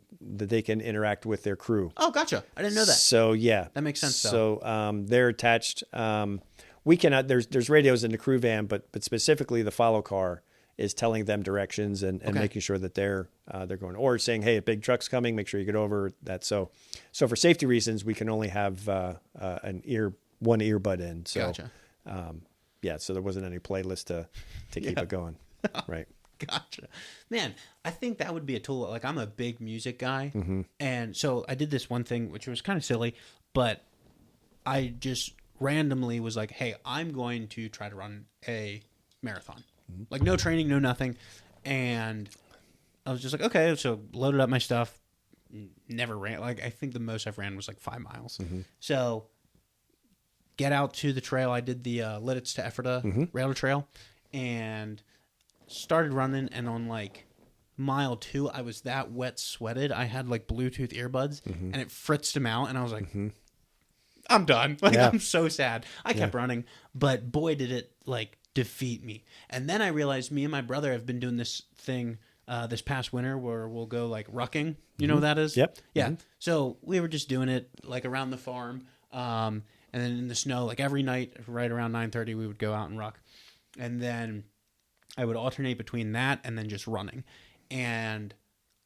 interact with their crew. Oh, gotcha. I didn't know that. So that makes sense. So they're attached. We cannot. There's radios in the crew van, but specifically the follow car is telling them directions and making sure that they're going, or saying, hey, a big truck's coming, make sure you get over that. So for safety reasons, we can only have one earbud in. So, gotcha. So there wasn't any playlist to keep it going. Right. Gotcha. Man, I think that would be a tool. Like, I'm a big music guy. And so I did this one thing, which was kind of silly, but I just randomly was like, hey, I'm going to try to run a marathon. Like, no training, no nothing. And I was just like, okay, so loaded up my stuff. Never ran. Like, I think the most I've ran was like 5 miles. So get out to the trail. I did the Lidditz to Ephrata rail trail and started running. And on like mile 2, I was that wet sweated. I had like Bluetooth earbuds and it fritzed them out. And I was like, I'm done. Like, I'm so sad. I kept running, but boy, did it like defeat me. And then I realized me and my brother have been doing this thing this past winter where we'll go like rucking. You know what that is? Yep. Yeah. So we were just doing it like around the farm. And then in the snow, like every night, right around 9:30, we would go out and ruck. And then I would alternate between that and then just running. And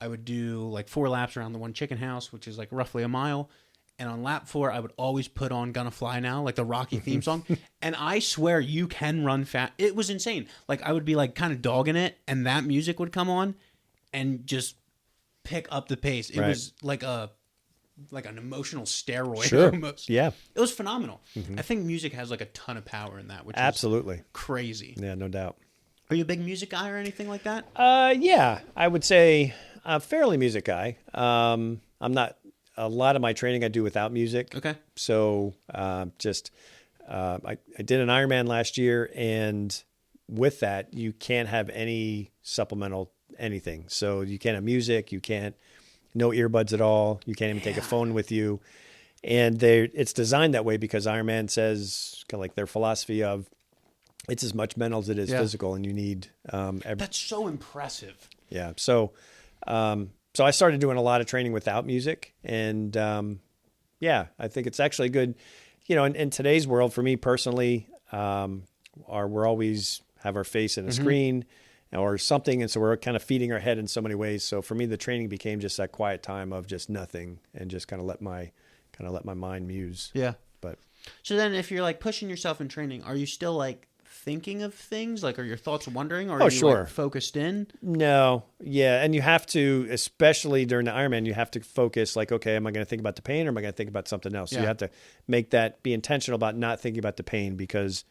I would do like 4 laps around the one chicken house, which is like roughly a mile. And on lap 4, I would always put on Gonna Fly Now, like the Rocky theme song. And I swear you can run fast. It was insane. Like, I would be like kind of dogging it, and that music would come on and just pick up the pace. It was like an emotional steroid almost. Yeah. It was phenomenal. I think music has like a ton of power in that, which absolutely is crazy. Yeah, no doubt. Are you a big music guy or anything like that? Yeah, I would say a fairly music guy. I'm not. A lot of my training I do without music. Okay. So I did an Ironman last year, and with that, you can't have any supplemental anything. So you can't have music. You can't, no earbuds at all. You can't even take a phone with you. And it's designed that way because Ironman says, kind of like their philosophy of, it's as much mental as it is physical, and you need That's so impressive. Yeah. So I started doing a lot of training without music, and I think it's actually good. In today's world, for me personally, we're always have our face in a screen or something, and so we're kind of feeding our head in so many ways. So for me, the training became just that quiet time of just nothing and just kind of let my mind muse. Yeah. But so then, if you're like pushing yourself in training, are you still like thinking of things? Like, are your thoughts wandering, or are you like focused in? No. Yeah. And you have to, especially during the Ironman, you have to focus like, okay, am I going to think about the pain, or am I going to think about something else? So you have to be intentional about not thinking about the pain, because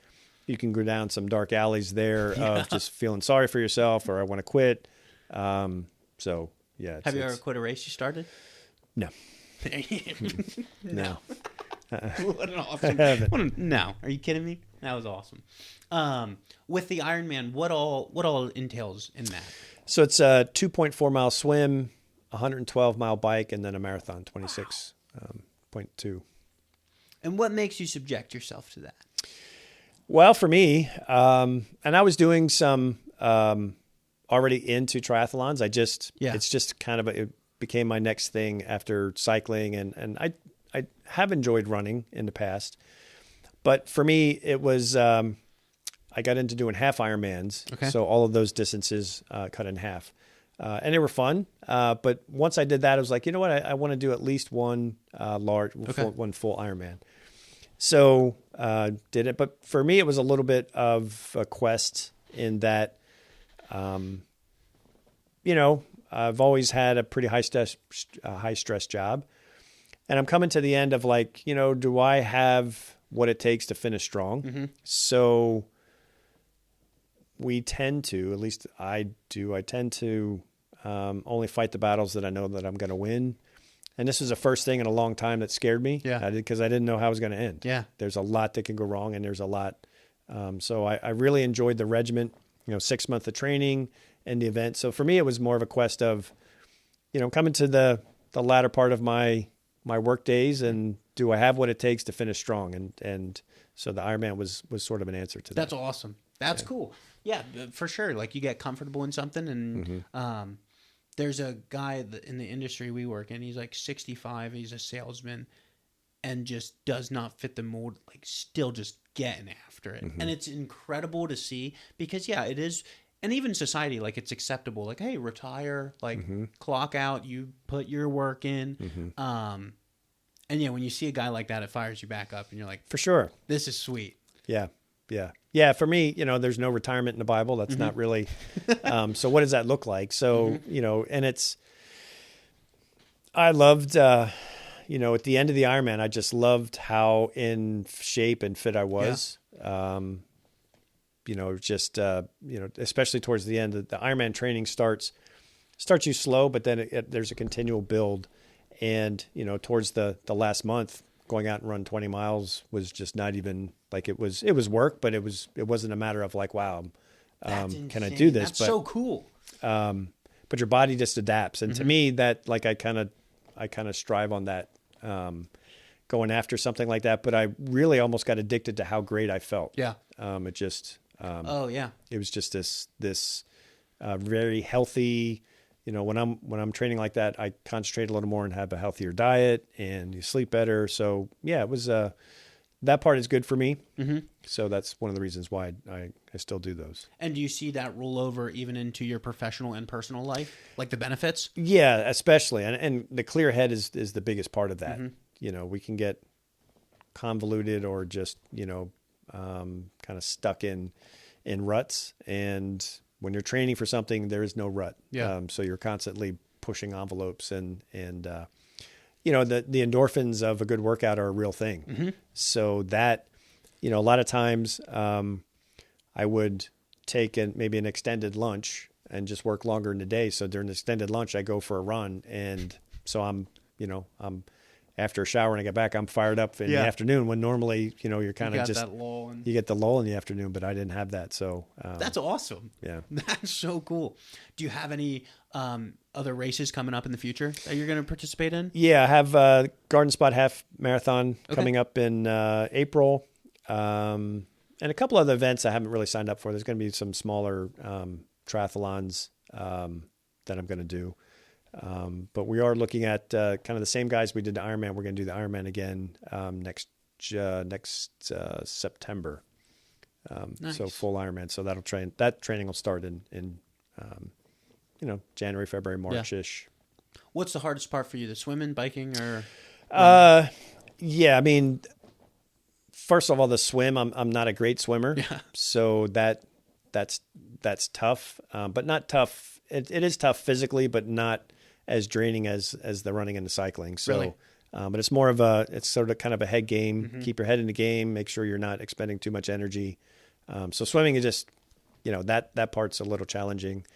you can go down some dark alleys there of just feeling sorry for yourself, or I want to quit. Have you ever quit a race you started? No. No. Uh-uh. What an awesome. No, are you kidding me? That was awesome. With the Ironman, what all entails in that? So it's a 2.4 mile swim, 112 mile bike, and then a marathon, 26.2. And what makes you subject yourself to that? Well, for me, and I was doing some already into triathlons. It's just kind of it became my next thing after cycling, and I have enjoyed running in the past, but for me it was I got into doing half Ironmans. Okay. So all of those distances cut in half, and they were fun. But once I did that, I was like, you know what, I want to do at least one one full Ironman. So did it, but for me it was a little bit of a quest in that, I've always had a pretty high stress job. And I'm coming to the end of like, do I have what it takes to finish strong? Mm-hmm. So we tend to, at least I do, only fight the battles that I know that I'm going to win. And this was the first thing in a long time that scared me. Yeah. Because I didn't know how it was going to end. Yeah. There's a lot that can go wrong, and there's a lot. So I really enjoyed the regiment, 6 months of training and the event. So for me, it was more of a quest of, coming to the latter part of my work days, and do I have what it takes to finish strong? And so the Ironman was sort of an answer to that. That's awesome. That's cool. Yeah, for sure. Like you get comfortable in something, and there's a guy in the industry we work in. He's like 65. He's a salesman, and just does not fit the mold. Like still just getting after it, and it's incredible to see because it is. And even society, like it's acceptable. Like, hey, retire, like clock out. You put your work in. And when you see a guy like that, it fires you back up, and you're like, for sure, this is sweet. Yeah. For me, there's no retirement in the Bible. That's not really. So what does that look like? So and I loved, at the end of the Ironman, I just loved how in shape and fit I was. Yeah. Especially towards the end, the Ironman training starts you slow, but then there's a continual build. And, towards the last month, going out and run 20 miles was just not even like it was work, but it wasn't a matter of like, wow, can I do this? That's so cool. But your body just adapts. And to me that like, I kind of strive on that, going after something like that. But I really almost got addicted to how great I felt. Yeah. It just, it was just this very healthy, when I'm training like that, I concentrate a little more and have a healthier diet, and you sleep better. So it was, that part is good for me. Mm-hmm. So that's one of the reasons why I still do those. And do you see that roll over even into your professional and personal life, like the benefits? Yeah, especially. And the clear head is the biggest part of that. We can get convoluted or just, kind of stuck in ruts, and when you're training for something, there is no rut. Yeah. So you're constantly pushing envelopes, and the endorphins of a good workout are a real thing. Mm-hmm. So that, a lot of times, I would take maybe an extended lunch and just work longer in the day. So during the extended lunch, I go for a run, and so I'm after a shower and I get back, I'm fired up in the afternoon, when normally, you're kind of just, you get the lull in the afternoon, but I didn't have that. So that's awesome. Yeah. That's so cool. Do you have any other races coming up in the future that you're going to participate in? Yeah, I have Garden Spot Half Marathon coming up in April. And a couple other events I haven't really signed up for. There's going to be some smaller triathlons that I'm going to do. But we are looking at kind of the same guys we did the Ironman. We're going to do the Ironman again next September. Nice. So full Ironman. So that training will start in January, February, March-ish. Yeah. What's the hardest part for you? The swimming, biking, or? Yeah, I mean, first of all, the swim. I'm not a great swimmer. Yeah. So that's tough, but not tough. It is tough physically, but not as draining as the running and the cycling. So, really? But it's more of it's sort of kind of a head game. Mm-hmm. Keep your head in the game. Make sure you're not expending too much energy. So swimming is just, that part's a little challenging.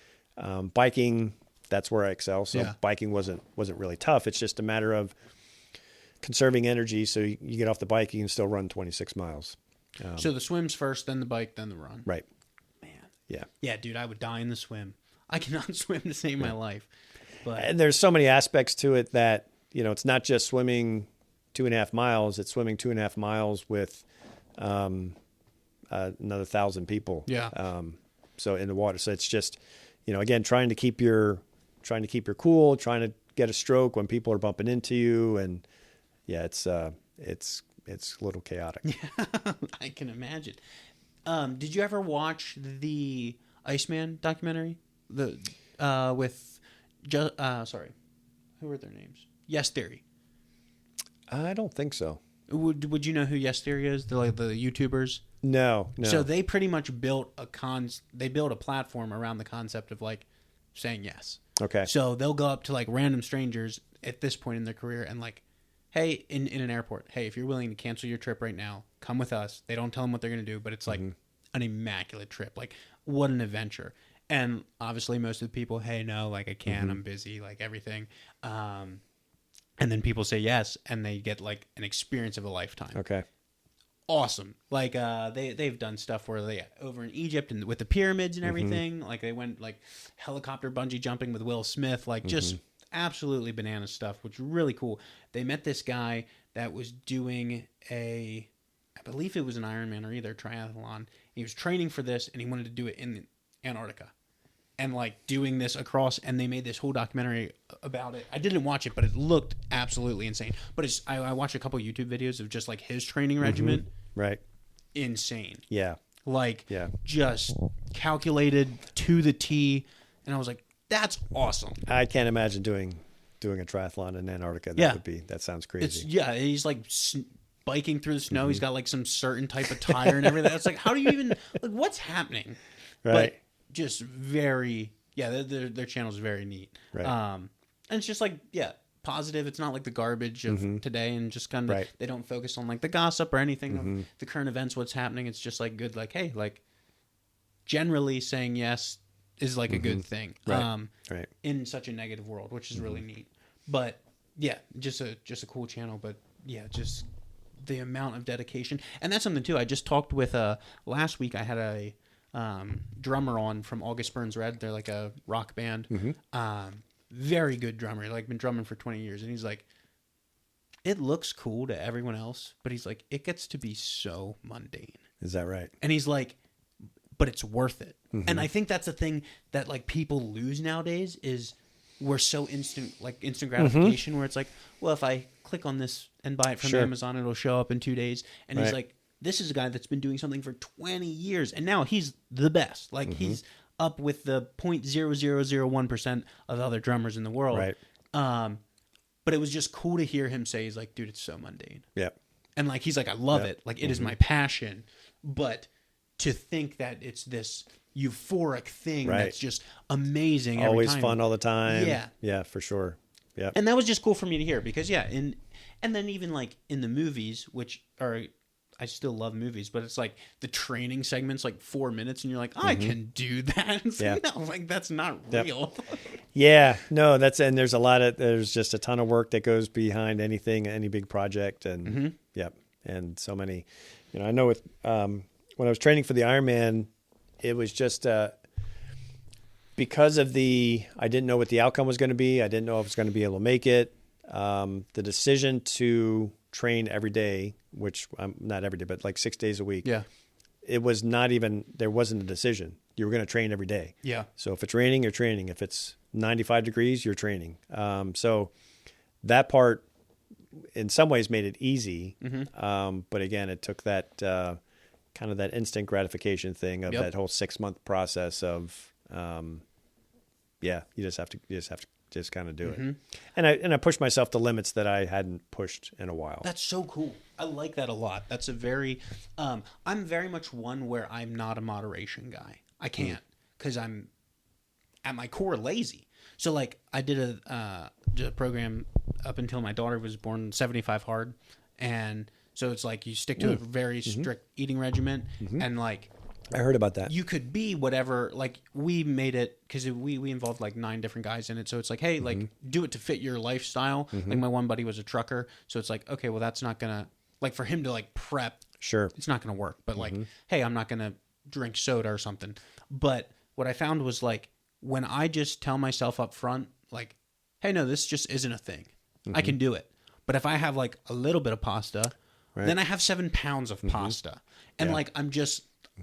Biking, that's where I excel. So biking wasn't really tough. It's just a matter of, conserving energy. So you get off the bike, you can still run 26 miles. So the swim's first, then the bike, then the run. Right. Man. Yeah. Yeah, dude, I would die in the swim. I cannot swim to save my life. But And there's so many aspects to it that, it's not just swimming 2.5 miles, it's swimming 2.5 miles with another 1,000 people. Yeah. So in the water. So it's just, again, trying to keep your cool, trying to get a stroke when people are bumping into you. And yeah, it's a little chaotic. Yeah, I can imagine. Did you ever watch the Iceman documentary? With who were their names? Yes Theory. I don't think so. Would you know who Yes Theory is? The YouTubers. No. So they pretty much built they built a platform around the concept of like saying yes. Okay. So they'll go up to like random strangers at this point in their career and like, hey, in an airport, hey, if you're willing to cancel your trip right now, come with us. They don't tell them what they're going to do, but it's like an immaculate trip. Like, what an adventure. And obviously most of the people, hey, no, like I can't, I'm busy, like everything. And then people say yes, and they get like an experience of a lifetime. Okay. Awesome. Like they've done stuff where they over in Egypt and with the pyramids and everything. Like they went like helicopter bungee jumping with Will Smith, like just absolutely banana stuff, which is really cool. They met this guy that was doing I believe it was an Ironman or either triathlon. He was training for this and he wanted to do it in Antarctica. And like doing this across, and they made this whole documentary about it. I didn't watch it, but it looked absolutely insane. But I watched a couple YouTube videos of just like his training regimen. Right. Insane. Yeah. Like, Yeah. just calculated to the T. And I was like, that's awesome. I can't imagine doing a triathlon in Antarctica. That sounds crazy. He's like biking through the snow. He's got like some certain type of tire and everything. It's like, how do you even, like, what's happening? Right. But just very, their channel is very neat. Right. And it's just like, positive. It's not like the garbage of today, and just kind of, they don't focus on like the gossip or anything of the current events, what's happening. It's just like good, like, hey, like generally saying yes is like a good thing. Right. In such a negative world, which is really neat. But yeah, just a cool channel. But yeah, just the amount of dedication. And that's something too. I just talked with last week I had a drummer on from August Burns Red. They're like a rock band. Very good drummer. Like been drumming for 20 years. And he's like, it looks cool to everyone else, but he's like, it gets to be so mundane. Is that right? And he's like, but it's worth it. And I think that's the thing that like people lose nowadays is we're so instant gratification where it's like, well, if I click on this and buy it from Amazon, it'll show up in 2 days. And he's like, this is a guy that's been doing something for 20 years. And now he's the best. Like he's up with the 0.0001% of other drummers in the world. Right. But it was just cool to hear him say, he's like, dude, it's so mundane. Yeah. And like, he's like, I love it. Like it is my passion. But to think that it's this euphoric thing that's just amazing every Always time. fun all the time. Yeah. Yeah, for sure. Yeah. And that was just cool for me to hear because and then even like in the movies, which are, I still love movies, but it's like the training segments, like 4 minutes and you're like, I can do that. It's like, no, like that's not real. Yeah, no, and there's just a ton of work that goes behind any big project. And and so many, I know with, when I was training for the Ironman, it was just because of I didn't know what the outcome was going to be. I didn't know if I was going to be able to make it. The decision to train every day, which I'm not every day, but like 6 days a week. Yeah. It was there wasn't a decision. You were going to train every day. Yeah. So if it's raining, you're training. If it's 95 degrees, you're training. So that part in some ways made it easy. But again, it took that kind of that instant gratification thing of that whole 6 month process of, you just have to kind of do it. And I pushed myself to limits that I hadn't pushed in a while. That's so cool. I like that a lot. That's a very, I'm very much one where I'm not a moderation guy. I can't because I'm at my core lazy. So like I did a program up until my daughter was born, 75 hard. And so it's like you stick to a very strict eating regimen and like I heard about that. You could be whatever, like we made it because we involved like 9 different guys in it. So it's like, hey, like do it to fit your lifestyle. Like my one buddy was a trucker. So it's like, okay, well that's not going to, like for him to like prep, Sure. it's not going to work. But like, hey, I'm not going to drink soda or something. But what I found was like, when I just tell myself up front, like, hey, no, this just isn't a thing. I can do it. But if I have like a little bit of pasta, then I have 7 pounds of pasta. And like,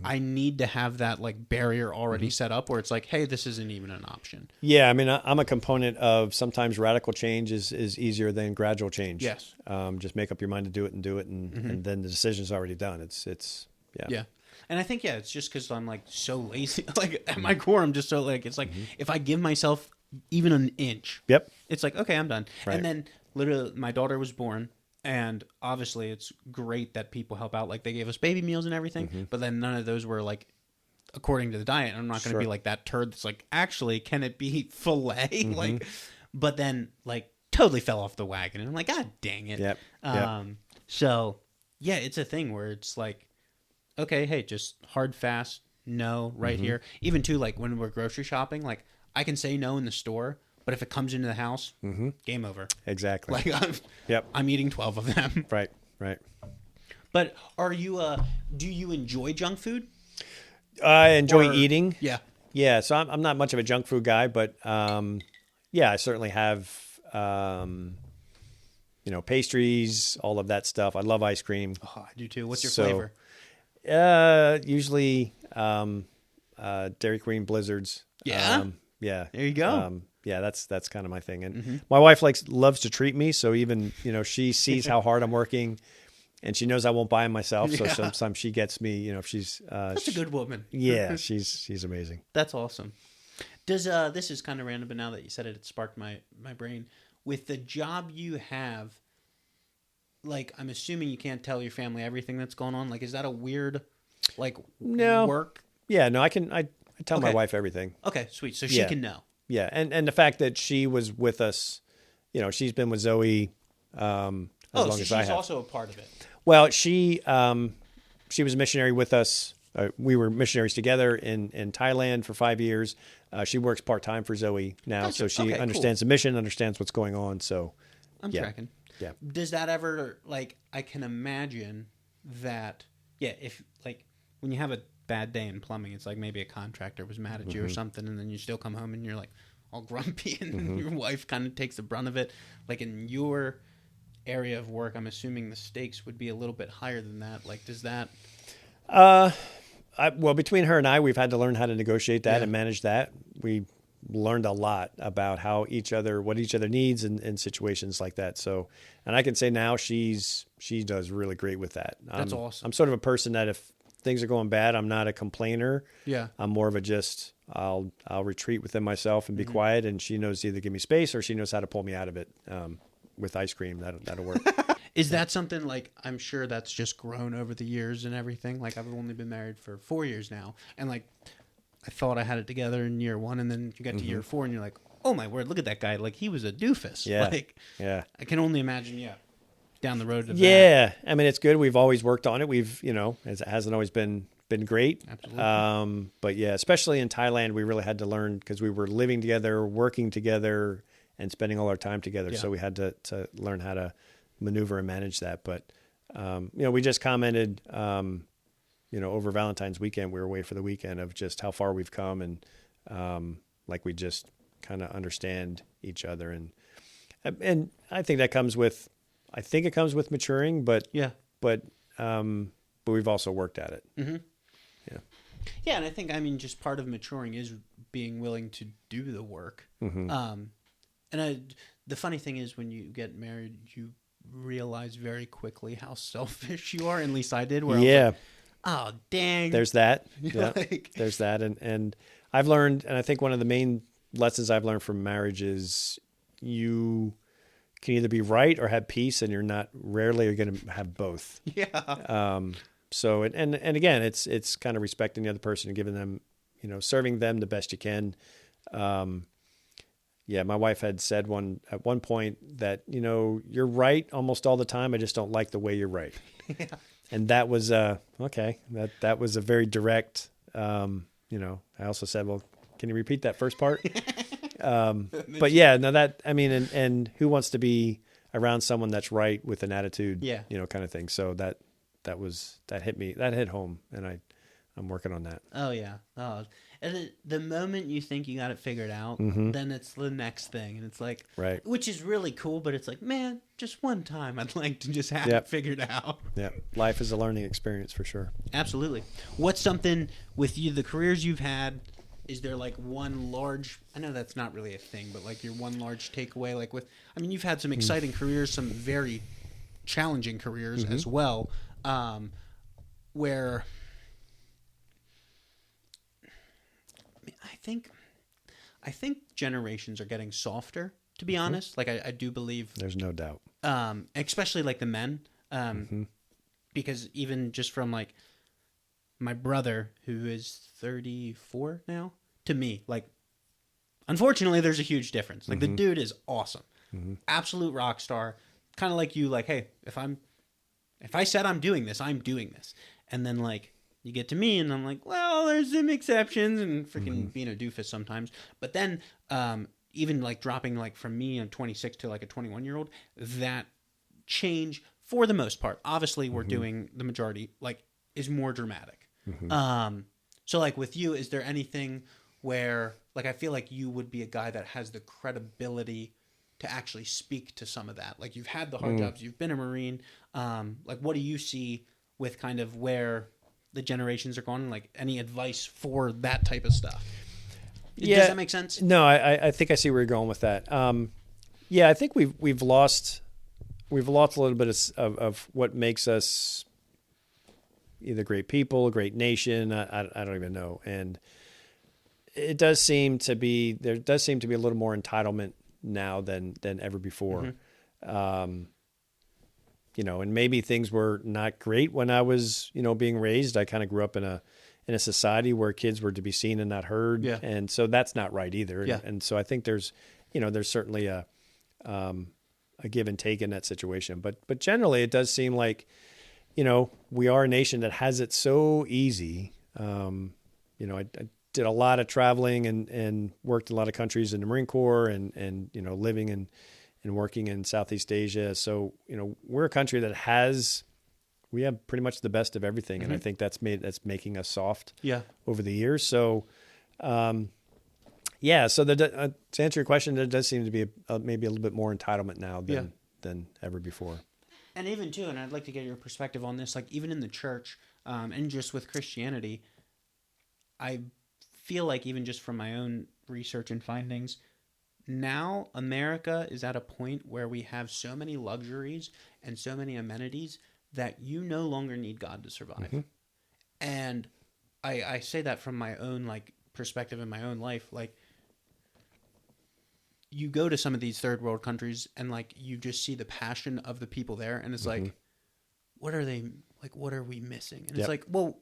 I need to have that like barrier already set up where it's like, hey, this isn't even an option. Yeah, I mean, I'm a component of sometimes radical change is easier than gradual change. Yes. Just make up your mind to do it, and then the decision's already done. It's Yeah. And I think, it's just because I'm like so lazy. Like at my core, I'm just so like, it's like if I give myself even an inch, it's like, okay, I'm done. Right. And then literally my daughter was born. And obviously, it's great that people help out. Like, they gave us baby meals and everything, but then none of those were, like, according to the diet. I'm not going to be like that turd that's like, actually, can it be filet? Like, but then, like, totally fell off the wagon. And I'm like, God dang it. So, yeah, it's a thing where it's like, okay, hey, just hard, fast, no, right here. Even, too, like, when we're grocery shopping, like, I can say no in the store, but if it comes into the house, game over. Exactly. Like, I'm eating 12 of them. Right. But are you? Do you enjoy junk food? I enjoy eating. Yeah. So I'm not much of a junk food guy, but I certainly have pastries, all of that stuff. I love ice cream. Oh, I do too. What's your flavor? Usually Dairy Queen Blizzards. Yeah. Yeah. There you go. That's kind of my thing. And my wife loves to treat me. So even, she sees how hard I'm working and she knows I won't buy them myself. So sometimes she gets me, if she's, that's a good woman. Yeah. She's amazing. That's awesome. Does, this is kind of random, but now that you said it, it sparked my brain. With the job you have, like, I'm assuming you can't tell your family everything that's going on. Like, is that a weird, like, work? Yeah, no, I tell my wife everything. Okay, sweet. So she can know. Yeah, and the fact that she was with us, she's been with Zoe as long as I have. She's also a part of it. Well, she was a missionary with us. We were missionaries together in Thailand for 5 years. She works part-time for Zoe now, so she understands the mission, understands what's going on. So I'm tracking. Yeah. Does that ever, like, I can imagine that, if, like, when you have a bad day in plumbing, it's like maybe a contractor was mad at you or something, and then you still come home and you're like all grumpy, and your wife kind of takes the brunt of it. Like, in your area of work, I'm assuming the stakes would be a little bit higher than that. Like, does that... Well, between her and I, we've had to learn how to negotiate that and manage that. We learned a lot about what each other needs in situations like that. So, and I can say now she does really great with that. That's awesome. I'm sort of a person that if things are going bad, I'm not a complainer. Yeah. I'm more of I'll retreat within myself and be quiet, and she knows to either give me space or she knows how to pull me out of it. With ice cream, that'll work. Is that something, like, I'm sure that's just grown over the years and everything? Like, I've only been married for 4 years now, and like, I thought I had it together in year 1, and then you get to year 4 and you're like, oh my word, look at that guy. Like, he was a doofus. I can only imagine, down the road to that. I mean, it's good. We've always worked on it. We've, it hasn't always been great. Absolutely. But yeah, especially in Thailand, we really had to learn because we were living together, working together, and spending all our time together. So we had to learn how to maneuver and manage that. But, we just commented, over Valentine's weekend, we were away for the weekend, of just how far we've come, and like we just kind of understand each other. And I think that comes with, maturing, but we've also worked at it. Mm-hmm. Yeah. And I think, just part of maturing is being willing to do the work. The funny thing is, when you get married, you realize very quickly how selfish you are. At least I did. Where I was like, oh, dang. There's that. Yeah. There's that. And I've learned, and I think one of the main lessons I've learned from marriage is you can either be right or have peace, and rarely are going to have both. Yeah. So, and again, it's kind of respecting the other person and giving them, serving them the best you can. My wife had said at one point that, you're right almost all the time. I just don't like the way you're right. And that was okay. That was a very direct. I also said, well, can you repeat that first part? But yeah, no, that I mean, and who wants to be around someone that's right with an attitude? Yeah. Kind of thing. So that hit me. That hit home, and I'm working on that. Oh yeah. Oh, and the moment you think you got it figured out, Mm-hmm. then it's the next thing, and it's like, Right. which is really cool. But it's like, man, just one time, I'd like to just have Yep. it figured out. Yeah, life is a learning experience for sure. Absolutely. What's something with you, the careers you've had? Is there like one large? I know that's not really a thing, but like your one large takeaway, like with, I mean, you've had some exciting careers, some very challenging careers as well, where. I think generations are getting softer, to be honest. Like I do believe, There's no doubt. especially like the men, because even just from like my brother who is 34 now to me, like unfortunately there's a huge difference. Like the dude is awesome, absolute rock star, kind of like you. Like, hey, if I said I'm doing this, I'm doing this, and then like. You get to me, and I'm like, well, there's some exceptions, and freaking being a doofus sometimes. But then, even like dropping like from me, I'm 26 to like a 21-year-old, that change for the most part, obviously we're doing the majority, like is more dramatic. So like with you, is there anything where like I feel like you would be a guy that has the credibility to actually speak to some of that? Like you've had the hard jobs, you've been a Marine. Like what do you see with kind of where the generations are going, like any advice for that type of stuff? Yeah. Does that make sense? No, I think I see where you're going with that. Yeah, I think we've lost a little bit of what makes us either great people, a great nation. I don't even know. And there does seem to be a little more entitlement now than ever before. And maybe things were not great when I was, being raised. I kind of grew up in a society where kids were to be seen and not heard. Yeah. And so that's not right either. Yeah. And so I think there's certainly a give and take in that situation. But generally it does seem like, we are a nation that has it so easy. I did a lot of traveling and worked in a lot of countries in the Marine Corps and living and working in Southeast Asia. So, we're a country that we have pretty much the best of everything. And I think that's making us soft over the years. So, so to answer your question, there does seem to be maybe a little bit more entitlement now than ever before. And even too, and I'd like to get your perspective on this, like even in the church, and just with Christianity, I feel like even just from my own research and findings, now America is at a point where we have so many luxuries and so many amenities that you no longer need God to survive. And I say that from my own like perspective in my own life. Like you go to some of these third world countries and like you just see the passion of the people there, and it's like, what are we missing? And it's like, well,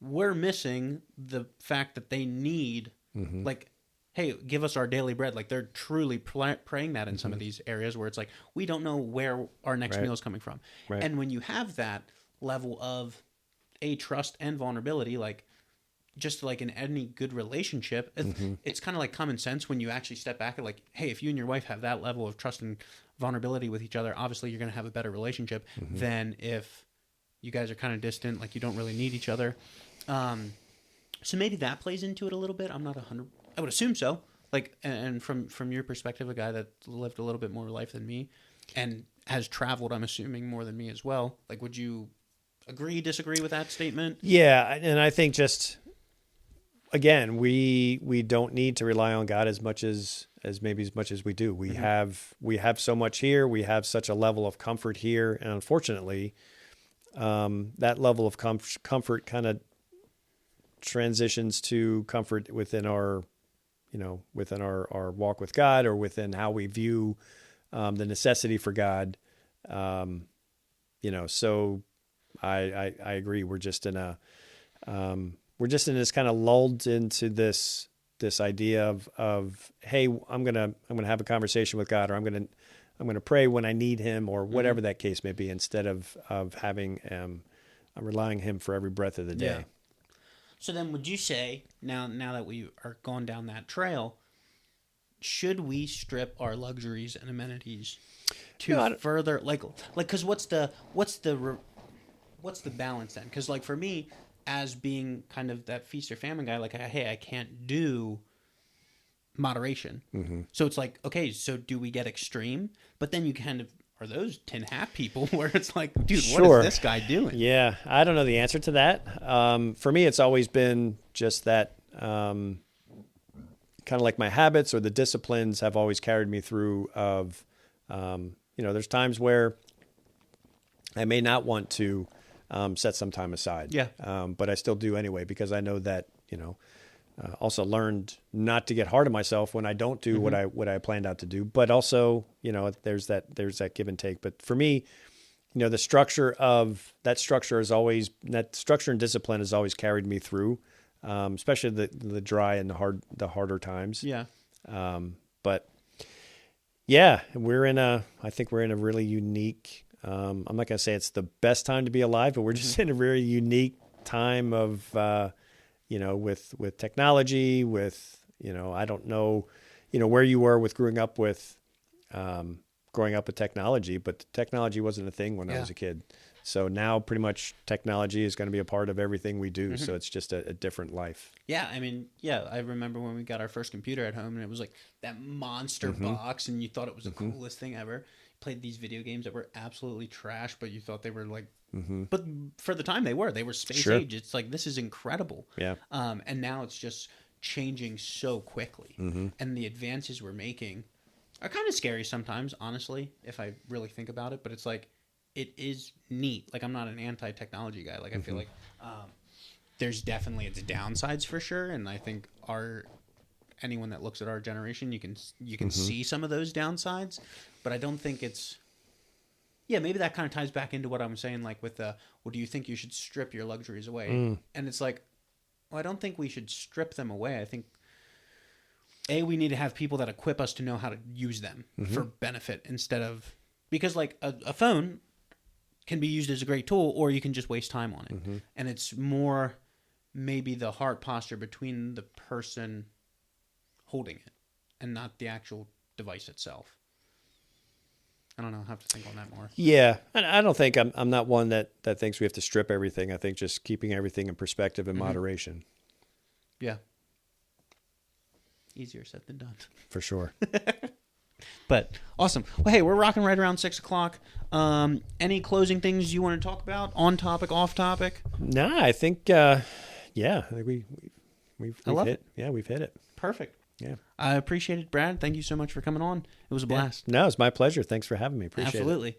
we're missing the fact that they need like, hey, give us our daily bread. Like they're truly praying that in some of these areas where it's like, we don't know where our next meal is coming from. Right. And when you have that level of trust and vulnerability, like just like in any good relationship, it's kind of like common sense when you actually step back and like, hey, if you and your wife have that level of trust and vulnerability with each other, obviously you're going to have a better relationship than if you guys are kind of distant, like you don't really need each other. So maybe that plays into it a little bit. I'm not 100. I would assume so. Like, and from your perspective, a guy that lived a little bit more life than me and has traveled, I'm assuming more than me as well. Like, would you agree, disagree with that statement? Yeah. And I think just, again, we don't need to rely on God as much as we do. We have so much here. We have such a level of comfort here. And unfortunately, that level of comfort kind of transitions to comfort within our walk with God, or within how we view the necessity for God. So I agree. We're just in this kind of lulled into this idea of, hey, I'm gonna have a conversation with God, or I'm gonna pray when I need Him, or whatever that case may be, instead of having relying Him for every breath of the day. Yeah. So then, would you say now that we are going down that trail, should we strip our luxuries and amenities to further like because what's the balance then? Because like for me, as being kind of that feast or famine guy, like hey, I can't do moderation. So it's like, okay, so do we get extreme? But then you kind of are those tin hat people where it's like, dude, Sure. what is this guy doing? Yeah, I don't know the answer to that. For me, it's always been just that kind of like my habits or the disciplines have always carried me through. There's times where I may not want to set some time aside. Yeah. But I still do anyway, because I know that, also learned not to get hard on myself when I don't do what I planned out to do. But also, there's that give and take. But for me, the structure and discipline has always carried me through, especially the dry and the harder times. Yeah. But yeah, I think we're in a really unique, I'm not going to say it's the best time to be alive, but we're just in a very unique time of, with technology, I don't know, where you were with growing up with technology, but technology wasn't a thing when I was a kid. So now pretty much technology is going to be a part of everything we do. So it's just a different life. Yeah. I mean, I remember when we got our first computer at home and it was like that monster box and you thought it was the coolest thing ever. Played these video games that were absolutely trash, but you thought they were like, but for the time they were space age. It's like, this is incredible. Yeah. And now it's just changing so quickly, and the advances we're making are kind of scary sometimes, honestly, if I really think about it. But it's like, it is neat. Like, I'm not an anti-technology guy. Like, I feel like there's definitely its downsides for sure, and I think anyone that looks at our generation, you can see some of those downsides, but I don't think it's. Yeah, maybe that kind of ties back into what I'm saying, like with do you think you should strip your luxuries away? And it's like, well, I don't think we should strip them away. I think, we need to have people that equip us to know how to use them for benefit instead of, because like a phone can be used as a great tool, or you can just waste time on it. And it's more maybe the heart posture between the person holding it and not the actual device itself. I don't know. I have to think on that more. Yeah. And I don't think I'm not one that thinks we have to strip everything. I think just keeping everything in perspective and moderation. Yeah. Easier said than done. For sure. But awesome. Well, hey, we're rocking right around 6:00. Any closing things you want to talk about? On topic, off topic? No, I think, I think we've love hit. Yeah, we've hit it. Perfect. Yeah. I appreciate it, Brad. Thank you so much for coming on. It was a blast. No, it's my pleasure. Thanks for having me. Appreciate it. Absolutely.